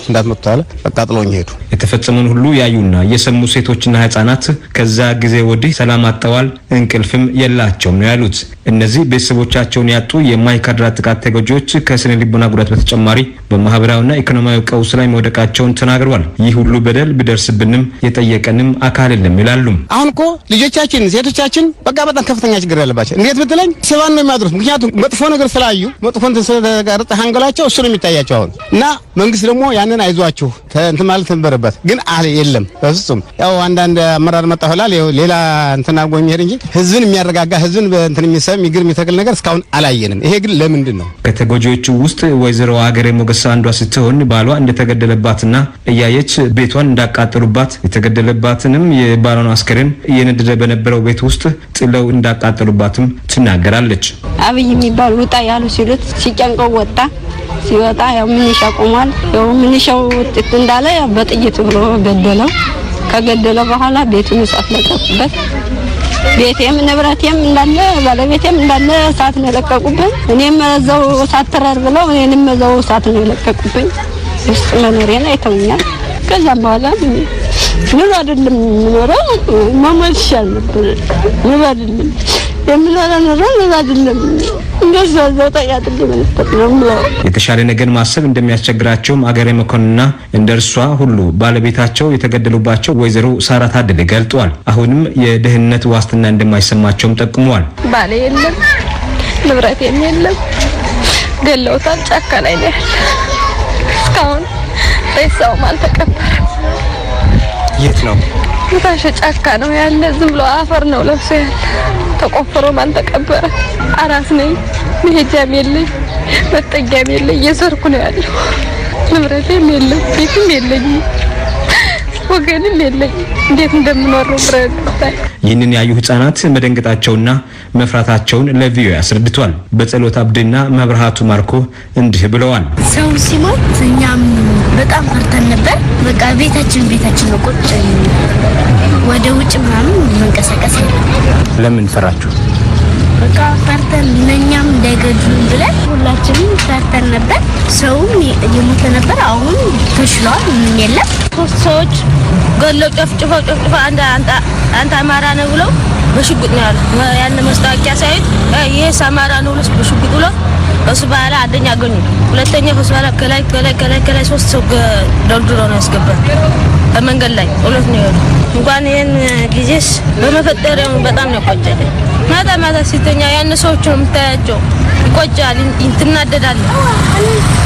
Speaker 20: አለ። በቃ ጥሎኝ ሄዱ።
Speaker 18: የተፈጸመውን ሁሉ ያዩና የሰሙ ሴቶችና ህፃናት ከዛ ጊዜ ወዲህ ሰላም አጥተዋል፣ እንቅልፍም የላቸውም ነው ያሉት። እነዚህ ቤተሰቦቻቸውን ያጡ የማይካድራ ጥቃት ተጎጂዎች ከስነ ልቦና ጉዳት በተጨማሪ በማህበራዊና ኢኮኖሚያዊ ቀውስ ላይ መውደቃቸውን ተናግረዋል። ይህ ሁሉ በደል ቢደርስብንም የጠየቀንም አካል አይደለም ይላሉ።
Speaker 20: አሁን እኮ ልጆቻችን ሴቶቻችን በቃ በጣም ከፍተኛ ችግር ያለባቸው እንዴት ብትለኝ ስባን ነው የሚያድሩት። ምክንያቱም መጥፎ ነገር ስላዩ መጥፎ እንትን ስለተጋረጠ አንገላቸው እሱ ነው የሚታያቸው አሁን እና መንግስት ደግሞ ያንን አይዟችሁ እንትን ማለት ነበረበት ግን የለም በፍጹም። ያው አንዳንድ አመራር መጣ ሆላል ሌላ እንትን አድርጎ የሚሄድ እንጂ ህዝብን የሚያረጋጋ ህዝብን በእንትን የሚሰብ የሚግር የሚተክል ነገር እስካሁን አላየንም። ይሄ ግን ለምንድን ነው?
Speaker 18: ከተጎጂዎቹ ውስጥ ወይዘሮ አገሬ ሞገስ አንዷ ስትሆን ባሏ እንደተገደለባትና እያየች ቤቷን እንዳቃጠሉባት የተገደለባትንም የባሏን አስከሬን እየነደደ በነበረው ቤት ውስጥ ጥለው እንዳቃጠሉባትም ትናገራለች።
Speaker 21: አብይ የሚባል ውጣ ያሉ ሲሉት ሲጨንቀው ወጣ። ሲወጣ ያው ምንሻ ቆሟል። ያው ምንሻው ጥጥ እንዳለ በጥይት ብሎ ገደለው። ከገደለው በኋላ ቤቱን እሳት ለቀቁበት። ቤቴም ንብረቴም እንዳለ ባለቤቴም እንዳለ እሳት ነው ለቀቁብኝ። እኔም እዛው እሳት ተራር ብለው እኔንም እዛው እሳት ነው ለቀቁብኝ። ውስጥ መኖሬን አይተውኛል። ከዛም በኋላ ምን አይደለም ኖረው መሞት ይሻል ነበር። ምን አይደለም የምንኖረው ምን አይደለም እንደዛው ተያጥልኝ ነው።
Speaker 18: የተሻለ ነገር ማሰብ እንደሚያስቸግራቸውም አገሬ መኮንንና እንደርሷ ሁሉ ባለቤታቸው የተገደሉባቸው ወይዘሮ ሳራ ታደለ ገልጧል። አሁንም የደህንነት ዋስትና እንደማይሰማቸውም ጠቁመዋል።
Speaker 21: ባለ የለም ንብረቴም የለም ገለውታል። ጫካ ላይ ነው እስካሁን ሬሳውም አልተቀበረም።
Speaker 18: የት ነው?
Speaker 21: ታሽ ጫካ ነው ያለ። ዝም ብሎ አፈር ነው ለብሶ ያለ። ተቆፍሮም አልተቀበረ። አራስ ነኝ፣ መሄጃም የለኝ፣ መጠጊያም የለኝ። እየዞርኩ ነው ያለው። ንብረቴም የለም፣ ቤትም የለኝ፣ ወገንም የለኝ። እንዴት እንደምኖር ብረድ።
Speaker 18: ይህንን ያዩ ህጻናት መደንገጣቸውና መፍራታቸውን ለቪኦኤ አስረድቷል። በጸሎት አብድና መብርሃቱ ማርኮ እንዲህ ብለዋል።
Speaker 22: ሰው ሲሞት እኛም በጣም ፈርተን ነበር። በቃ ቤታችን ነው ቁጭ ወደ ውጭ ምናምን መንቀሳቀስ የለም።
Speaker 18: ለምን ፈራችሁ?
Speaker 22: በቃ ፈርተን እኛም እንዳይገድሉን ብለን ሁላችንም ፈርተን ነበር። ሰውም የሞተ ነበር። አሁን ተሽሏል፣ ምንም የለም። ሶስት ሰዎች ገለው ጨፍጭፈው አንተ አማራ ነው ብለው በሽጉጥ ነው ያለው። ያን መስታወቂያ ሳይት ይሄ አማራ ነው ብለው በሽጉጥ ብለው እሱ ባላ አንደኛ አገኙ፣ ሁለተኛ ሆስፒታል ከላይ ሶስት ሰው ደልድሎ ነው ያስገባል። በመንገድ ላይ ሁለት ነው ያለው። እንኳን ይሄን ጊዜስ በመፈጠሪያው በጣም ነው ቆጨኝ። ማታ ሲተኛ ያን ሰዎች ነው የምታያቸው። ይቆጫል፣ ትናደዳለህ።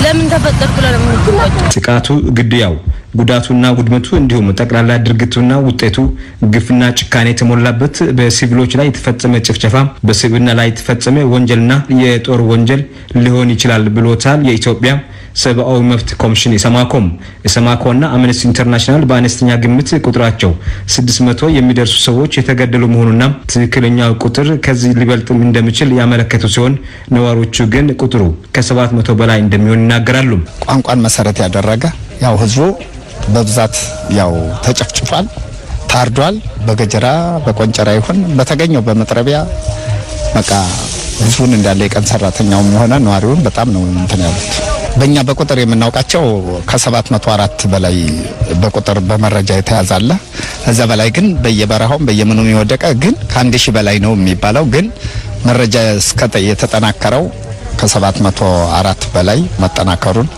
Speaker 22: ለምን ተፈጠርኩ ለምን ይቆጫል።
Speaker 18: ጥቃቱ ግድያው ጉዳቱና ውድመቱ እንዲሁም ጠቅላላ ድርጊቱና ውጤቱ ግፍና ጭካኔ የተሞላበት በሲቪሎች ላይ የተፈጸመ ጭፍጨፋ በሲቪልና ላይ የተፈጸመ ወንጀልና የጦር ወንጀል ሊሆን ይችላል ብሎታል የኢትዮጵያ ሰብአዊ መብት ኮሚሽን የሰማኮና አምነስቲ ኢንተርናሽናል በአነስተኛ ግምት ቁጥራቸው 600 የሚደርሱ ሰዎች የተገደሉ መሆኑና ትክክለኛው ቁጥር ከዚህ ሊበልጥ እንደሚችል ያመለከቱ ሲሆን ነዋሪዎቹ ግን ቁጥሩ ከ700 በላይ እንደሚሆን ይናገራሉ።
Speaker 23: ቋንቋን መሰረት ያደረገ ያው ህዝቡ በብዛት ያው ተጨፍጭፏል፣ ታርዷል። በገጀራ በቆንጨራ ይሁን በተገኘው በመጥረቢያ በቃ ህዝቡን እንዳለ የቀን ሰራተኛውም ሆነ ነዋሪውን በጣም ነው እንትን ያሉት። በእኛ በቁጥር የምናውቃቸው ከ704 በላይ በቁጥር በመረጃ የተያዛለ። ከዛ በላይ ግን በየበረሃውም በየምኑም የወደቀ ግን ከ1000 በላይ ነው የሚባለው። ግን መረጃ የተጠናከረው ከ704 በላይ መጠናከሩን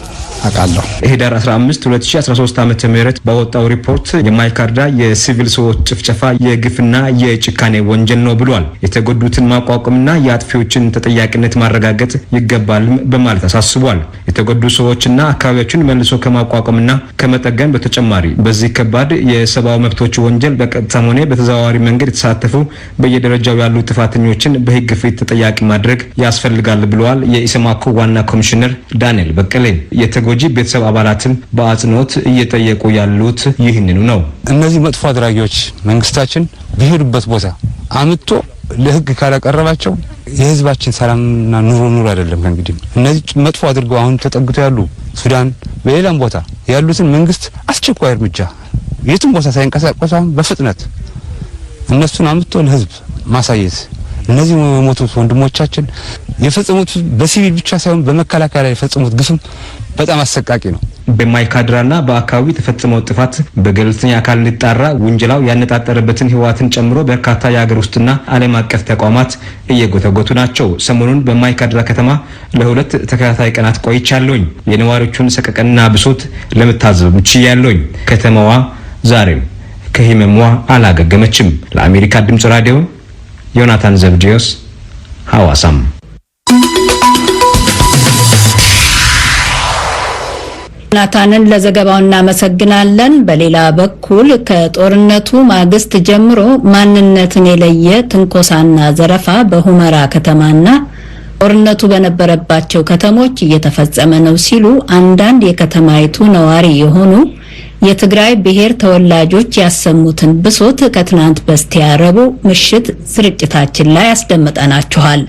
Speaker 23: አቃለሁ።
Speaker 18: ህዳር 15 2013 ዓመተ ምህረት ባወጣው ሪፖርት የማይካድራ የሲቪል ሰዎች ጭፍጨፋ የግፍና የጭካኔ ወንጀል ነው ብሏል። የተጎዱትን ማቋቋምና የአጥፊዎችን ተጠያቂነት ማረጋገጥ ይገባልም በማለት አሳስቧል። የተጎዱ ሰዎችና አካባቢዎችን መልሶ ከማቋቋምና ከመጠገን በተጨማሪ በዚህ ከባድ የሰብአዊ መብቶች ወንጀል በቀጥታም ሆነ በተዘዋዋሪ መንገድ የተሳተፉ በየደረጃው ያሉ ጥፋተኞችን በህግ ፊት ተጠያቂ ማድረግ ያስፈልጋል ብለዋል። የኢሰማኮ ዋና ኮሚሽነር ዳንኤል በቀለ ጎጂ ቤተሰብ አባላትን በአጽንኦት እየጠየቁ ያሉት ይህንኑ ነው።
Speaker 19: እነዚህ መጥፎ አድራጊዎች መንግስታችን በሄዱበት ቦታ አምጥቶ ለህግ ካላቀረባቸው የህዝባችን ሰላምና ኑሮ አይደለም። እንግዲህ እነዚህ መጥፎ አድርገው አሁን ተጠግተው ያሉ ሱዳን በሌላም ቦታ ያሉትን መንግስት አስቸኳይ እርምጃ የትም ቦታ ሳይንቀሳቀሱ በፍጥነት እነሱን አምጥቶ ለህዝብ ማሳየት። እነዚህ የሞቱት ወንድሞቻችን የፈጸሙት በሲቪል ብቻ ሳይሆን በመከላከያ ላይ የፈጸሙት ግፍም በጣም አሰቃቂ ነው።
Speaker 18: በማይካድራና በአካባቢው የተፈጸመው ጥፋት በገለልተኛ አካል እንዲጣራ ውንጀላው ያነጣጠረበትን ህወሓትን ጨምሮ በርካታ የሀገር ውስጥና ዓለም አቀፍ ተቋማት እየጎተጎቱ ናቸው። ሰሞኑን በማይካድራ ከተማ ለሁለት ተከታታይ ቀናት ቆይቻለሁኝ። የነዋሪዎቹን ሰቀቀንና ብሶት ለመታዘብ ችያለሁኝ። ከተማዋ ዛሬም ከህመሟ አላገገመችም። ለአሜሪካ ድምጽ ራዲዮ ዮናታን ዘብዲዮስ ሐዋሳም።
Speaker 1: ዮናታንን ለዘገባው እናመሰግናለን። በሌላ በኩል ከጦርነቱ ማግስት ጀምሮ ማንነትን የለየ ትንኮሳና ዘረፋ በሁመራ ከተማና ጦርነቱ በነበረባቸው ከተሞች እየተፈጸመ ነው ሲሉ አንዳንድ የከተማይቱ ነዋሪ የሆኑ የትግራይ ብሔር ተወላጆች ያሰሙትን ብሶት ከትናንት በስቲያ ረቡዕ ምሽት ስርጭታችን ላይ አስደምጠናችኋል።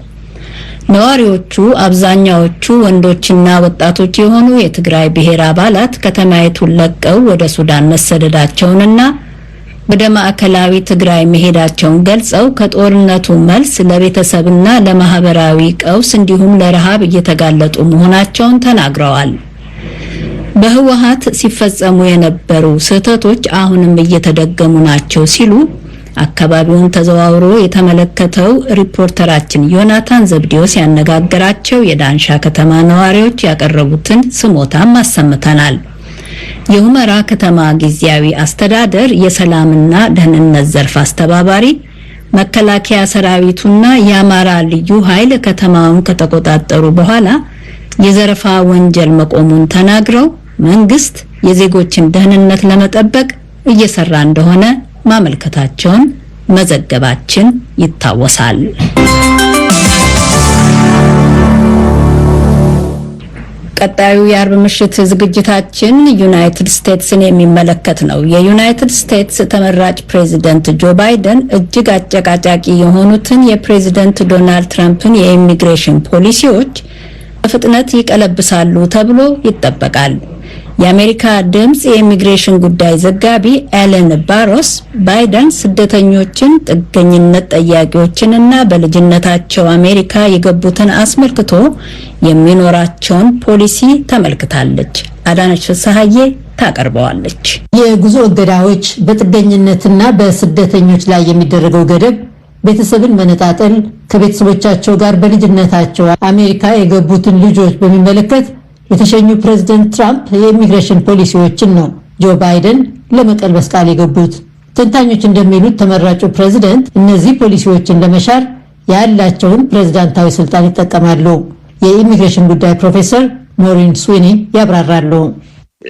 Speaker 1: ነዋሪዎቹ አብዛኛዎቹ ወንዶችና ወጣቶች የሆኑ የትግራይ ብሔር አባላት ከተማይቱን ለቀው ወደ ሱዳን መሰደዳቸውንና ወደ ማዕከላዊ ትግራይ መሄዳቸውን ገልጸው ከጦርነቱ መልስ ለቤተሰብና ለማህበራዊ ቀውስ እንዲሁም ለረሃብ እየተጋለጡ መሆናቸውን ተናግረዋል። በህወሓት ሲፈጸሙ የነበሩ ስህተቶች አሁንም እየተደገሙ ናቸው ሲሉ አካባቢውን ተዘዋውሮ የተመለከተው ሪፖርተራችን ዮናታን ዘብዲዮስ ያነጋገራቸው የዳንሻ ከተማ ነዋሪዎች ያቀረቡትን ስሞታም አሰምተናል። የሁመራ ከተማ ጊዜያዊ አስተዳደር የሰላምና ደህንነት ዘርፍ አስተባባሪ መከላከያ ሰራዊቱና የአማራ ልዩ ኃይል ከተማውን ከተቆጣጠሩ በኋላ የዘረፋ ወንጀል መቆሙን ተናግረው መንግስት የዜጎችን ደህንነት ለመጠበቅ እየሰራ እንደሆነ ማመልከታቸውን መዘገባችን ይታወሳል። ቀጣዩ የአርብ ምሽት ዝግጅታችን ዩናይትድ ስቴትስን የሚመለከት ነው። የዩናይትድ ስቴትስ ተመራጭ ፕሬዚደንት ጆ ባይደን እጅግ አጨቃጫቂ የሆኑትን የፕሬዚደንት ዶናልድ ትራምፕን የኢሚግሬሽን ፖሊሲዎች በፍጥነት ይቀለብሳሉ ተብሎ ይጠበቃል። የአሜሪካ ድምጽ የኢሚግሬሽን ጉዳይ ዘጋቢ ኤለን ባሮስ ባይደን ስደተኞችን፣ ጥገኝነት ጠያቂዎችንና በልጅነታቸው አሜሪካ የገቡትን አስመልክቶ የሚኖራቸውን ፖሊሲ ተመልክታለች። አዳነች ፍስሐዬ ታቀርበዋለች።
Speaker 3: የጉዞ እገዳዎች፣ በጥገኝነትና በስደተኞች ላይ የሚደረገው ገደብ፣ ቤተሰብን መነጣጠል፣ ከቤተሰቦቻቸው ጋር በልጅነታቸው አሜሪካ የገቡትን ልጆች በሚመለከት የተሸኙ ፕሬዝዳንት ትራምፕ የኢሚግሬሽን ፖሊሲዎችን ነው ጆ ባይደን ለመቀልበስ ቃል የገቡት። ተንታኞች እንደሚሉት ተመራጩ ፕሬዝዳንት እነዚህ ፖሊሲዎችን ለመሻር ያላቸውን ፕሬዝዳንታዊ ስልጣን ይጠቀማሉ። የኢሚግሬሽን ጉዳይ ፕሮፌሰር ሞሪን ስዊኒ ያብራራሉ።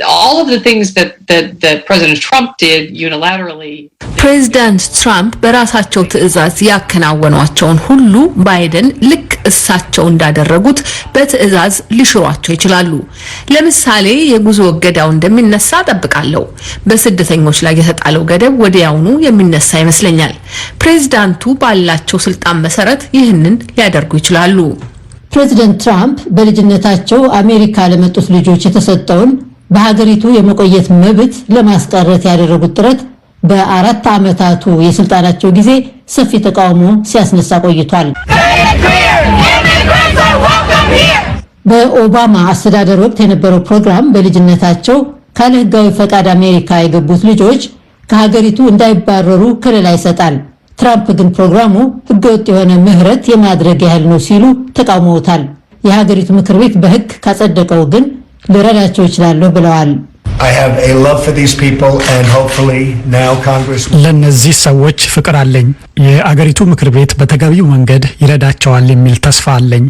Speaker 4: All of the things that President Trump did unilaterally.
Speaker 5: ፕሬዝዳንት ትራምፕ በራሳቸው ትዕዛዝ ያከናወኗቸውን ሁሉ ባይደን ልክ እሳቸው እንዳደረጉት በትዕዛዝ ሊሽሯቸው ይችላሉ። ለምሳሌ የጉዞ እገዳው እንደሚነሳ ጠብቃለሁ። በስደተኞች ላይ የተጣለው ገደብ ወዲያውኑ የሚነሳ ይመስለኛል። ፕሬዝዳንቱ ባላቸው ስልጣን መሰረት ይህንን ሊያደርጉ ይችላሉ።
Speaker 3: ፕሬዝዳንት ትራምፕ በልጅነታቸው አሜሪካ ለመጡት ልጆች የተሰጠውን በሀገሪቱ የመቆየት መብት ለማስቀረት ያደረጉት ጥረት በ4 ዓመታቱ የስልጣናቸው ጊዜ ሰፊ ተቃውሞ ሲያስነሳ ቆይቷል። በኦባማ አስተዳደር ወቅት የነበረው ፕሮግራም በልጅነታቸው ካለ ሕጋዊ ፈቃድ አሜሪካ የገቡት ልጆች ከሀገሪቱ እንዳይባረሩ ከለላ ይሰጣል። ትራምፕ ግን ፕሮግራሙ ሕገወጥ የሆነ ምህረት የማድረግ ያህል ነው ሲሉ ተቃውመውታል። የሀገሪቱ ምክር ቤት በሕግ ካጸደቀው ግን ሊረዳቸው ይችላል ብለዋል።
Speaker 24: ለነዚህ ሰዎች ፍቅር አለኝ። የአገሪቱ ምክር ቤት በተገቢው መንገድ ይረዳቸዋል የሚል ተስፋ አለኝ።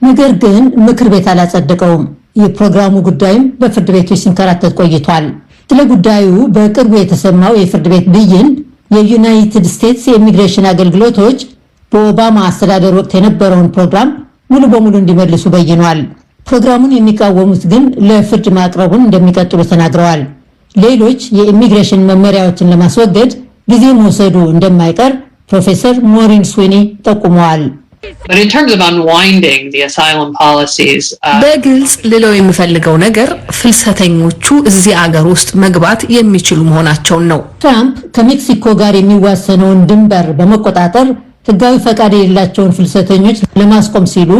Speaker 3: ነገር ግን ምክር ቤት አላጸደቀውም። የፕሮግራሙ ጉዳይም በፍርድ ቤቶች ሲንከራተት ቆይቷል። ስለ ጉዳዩ በቅርቡ የተሰማው የፍርድ ቤት ብይን የዩናይትድ ስቴትስ የኢሚግሬሽን አገልግሎቶች በኦባማ አስተዳደር ወቅት የነበረውን ፕሮግራም ሙሉ በሙሉ እንዲመልሱ በይኗል። ፕሮግራሙን የሚቃወሙት ግን ለፍርድ ማቅረቡን እንደሚቀጥሉ ተናግረዋል። ሌሎች የኢሚግሬሽን መመሪያዎችን ለማስወገድ ጊዜ መውሰዱ እንደማይቀር ፕሮፌሰር ሞሪን ስዊኒ ጠቁመዋል።
Speaker 5: በግልጽ ልለው የምፈልገው ነገር ፍልሰተኞቹ እዚህ አገር ውስጥ መግባት የሚችሉ መሆናቸውን ነው።
Speaker 3: ትራምፕ ከሜክሲኮ ጋር የሚዋሰነውን ድንበር በመቆጣጠር ሕጋዊ ፈቃድ የሌላቸውን ፍልሰተኞች ለማስቆም ሲሉ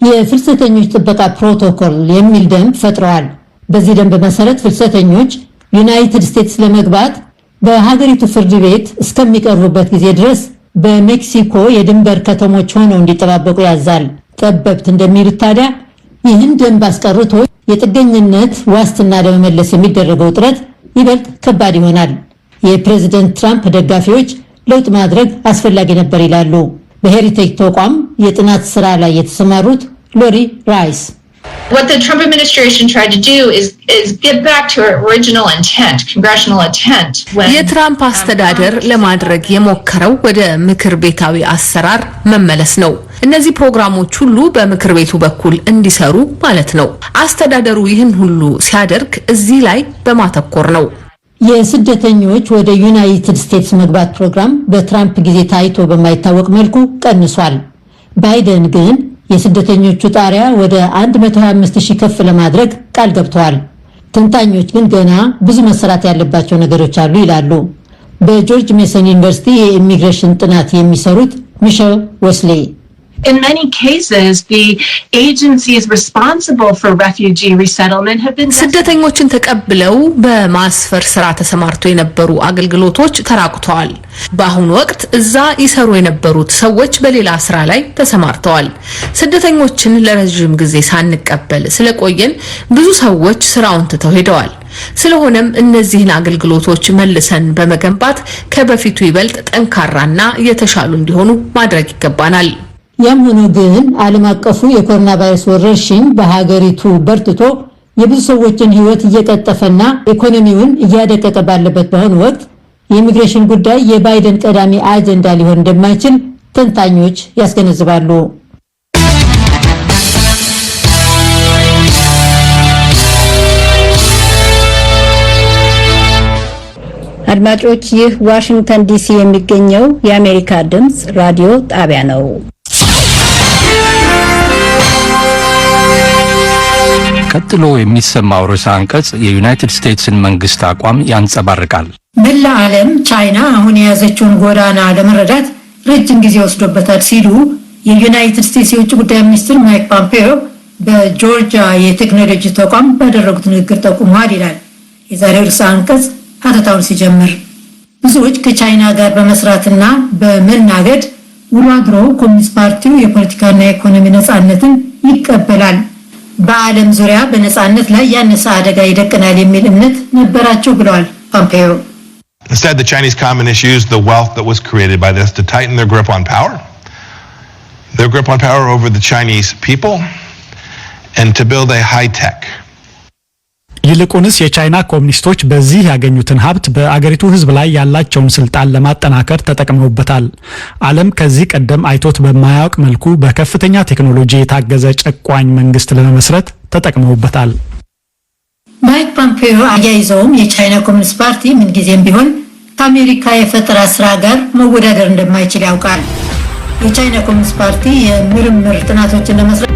Speaker 3: የፍልሰተኞች ጥበቃ ፕሮቶኮል የሚል ደንብ ፈጥረዋል። በዚህ ደንብ መሰረት ፍልሰተኞች ዩናይትድ ስቴትስ ለመግባት በሀገሪቱ ፍርድ ቤት እስከሚቀርቡበት ጊዜ ድረስ በሜክሲኮ የድንበር ከተሞች ሆነው እንዲጠባበቁ ያዛል። ጠበብት እንደሚሉት ታዲያ ይህን ደንብ አስቀርቶ የጥገኝነት ዋስትና ለመመለስ የሚደረገው ጥረት ይበልጥ ከባድ ይሆናል። የፕሬዝደንት ትራምፕ ደጋፊዎች ለውጥ ማድረግ አስፈላጊ ነበር ይላሉ። በሄሪቴጅ ተቋም የጥናት ስራ ላይ የተሰማሩት ሎሪ ራይስ
Speaker 2: What the Trump administration tried to do is get back to original intent, congressional intent.
Speaker 5: የትራምፕ አስተዳደር ለማድረግ የሞከረው ወደ ምክር ቤታዊ አሰራር መመለስ ነው። እነዚህ ፕሮግራሞች ሁሉ በምክር ቤቱ በኩል እንዲሰሩ ማለት ነው። አስተዳደሩ ይህን ሁሉ ሲያደርግ እዚህ ላይ በማተኮር ነው።
Speaker 3: የስደተኞች ወደ ዩናይትድ ስቴትስ መግባት ፕሮግራም በትራምፕ ጊዜ ታይቶ በማይታወቅ መልኩ ቀንሷል። ባይደን ግን የስደተኞቹ ጣሪያ ወደ 125,000 ከፍ ለማድረግ ቃል ገብተዋል። ተንታኞች ግን ገና ብዙ መሰራት ያለባቸው ነገሮች አሉ ይላሉ። በጆርጅ ሜሰን ዩኒቨርሲቲ የኢሚግሬሽን ጥናት የሚሰሩት ሚሼል ዌስሊ
Speaker 6: In many cases, the agencies responsible for refugee resettlement have been
Speaker 5: ስደተኞችን ተቀብለው በማስፈር ስራ ተሰማርተው የነበሩ አገልግሎቶች ተራቁተዋል። በአሁኑ ወቅት እዛ ይሰሩ የነበሩት ሰዎች በሌላ ስራ ላይ ተሰማርተዋል። ስደተኞችን ለረጅም ጊዜ ሳንቀበል ስለቆየን ብዙ ሰዎች ስራውን ትተው ሄደዋል። ስለሆነም እነዚህን አገልግሎቶች መልሰን በመገንባት ከበፊቱ ይበልጥ ጠንካራና የተሻሉ እንዲሆኑ ማድረግ ይገባናል።
Speaker 3: ያም ሆኖ ግን ዓለም አቀፉ የኮሮና ቫይረስ ወረርሽኝ በሀገሪቱ በርትቶ የብዙ ሰዎችን ሕይወት እየቀጠፈና ኢኮኖሚውን እያደቀቀ ባለበት በአሁኑ ወቅት የኢሚግሬሽን ጉዳይ የባይደን ቀዳሚ አጀንዳ ሊሆን እንደማይችል ተንታኞች ያስገነዝባሉ።
Speaker 1: አድማጮች፣ ይህ ዋሽንግተን ዲሲ የሚገኘው የአሜሪካ ድምፅ ራዲዮ ጣቢያ ነው።
Speaker 7: ቀጥሎ የሚሰማው ርዕሰ አንቀጽ የዩናይትድ ስቴትስን መንግስት አቋም ያንጸባርቃል።
Speaker 3: መላ ዓለም ቻይና አሁን የያዘችውን ጎዳና ለመረዳት ረጅም ጊዜ ወስዶበታል ሲሉ የዩናይትድ ስቴትስ የውጭ ጉዳይ ሚኒስትር ማይክ ፖምፔዮ በጆርጂያ የቴክኖሎጂ ተቋም ባደረጉት ንግግር ጠቁመዋል ይላል የዛሬው ርዕሰ አንቀጽ ሀተታውን ሲጀምር። ብዙዎች ከቻይና ጋር በመስራትና በመናገድ ውሎ አድሮ ኮሚኒስት ፓርቲው የፖለቲካና የኢኮኖሚ ነፃነትን ይቀበላል፣ በዓለም ዙሪያ በነፃነት ላይ ያነሰ አደጋ ይደቅናል የሚል እምነት ነበራቸው ብለዋል ፖምፔዮ።
Speaker 8: Instead, the Chinese communists used the wealth that was created by this to tighten their grip on power over the Chinese people, and to build a high-tech.
Speaker 24: ይልቁንስ የቻይና ኮሚኒስቶች በዚህ ያገኙትን ሀብት በአገሪቱ ሕዝብ ላይ ያላቸውን ስልጣን ለማጠናከር ተጠቅመውበታል። ዓለም ከዚህ ቀደም አይቶት በማያውቅ መልኩ በከፍተኛ ቴክኖሎጂ የታገዘ ጨቋኝ መንግስት ለመመስረት ተጠቅመውበታል።
Speaker 3: ማይክ ፖምፔዮ አያይዘውም የቻይና ኮሚኒስት ፓርቲ ምንጊዜም ቢሆን ከአሜሪካ የፈጠራ ስራ ጋር መወዳደር እንደማይችል ያውቃል። የቻይና ኮሚኒስት ፓርቲ የምርምር ጥናቶችን ለመስራት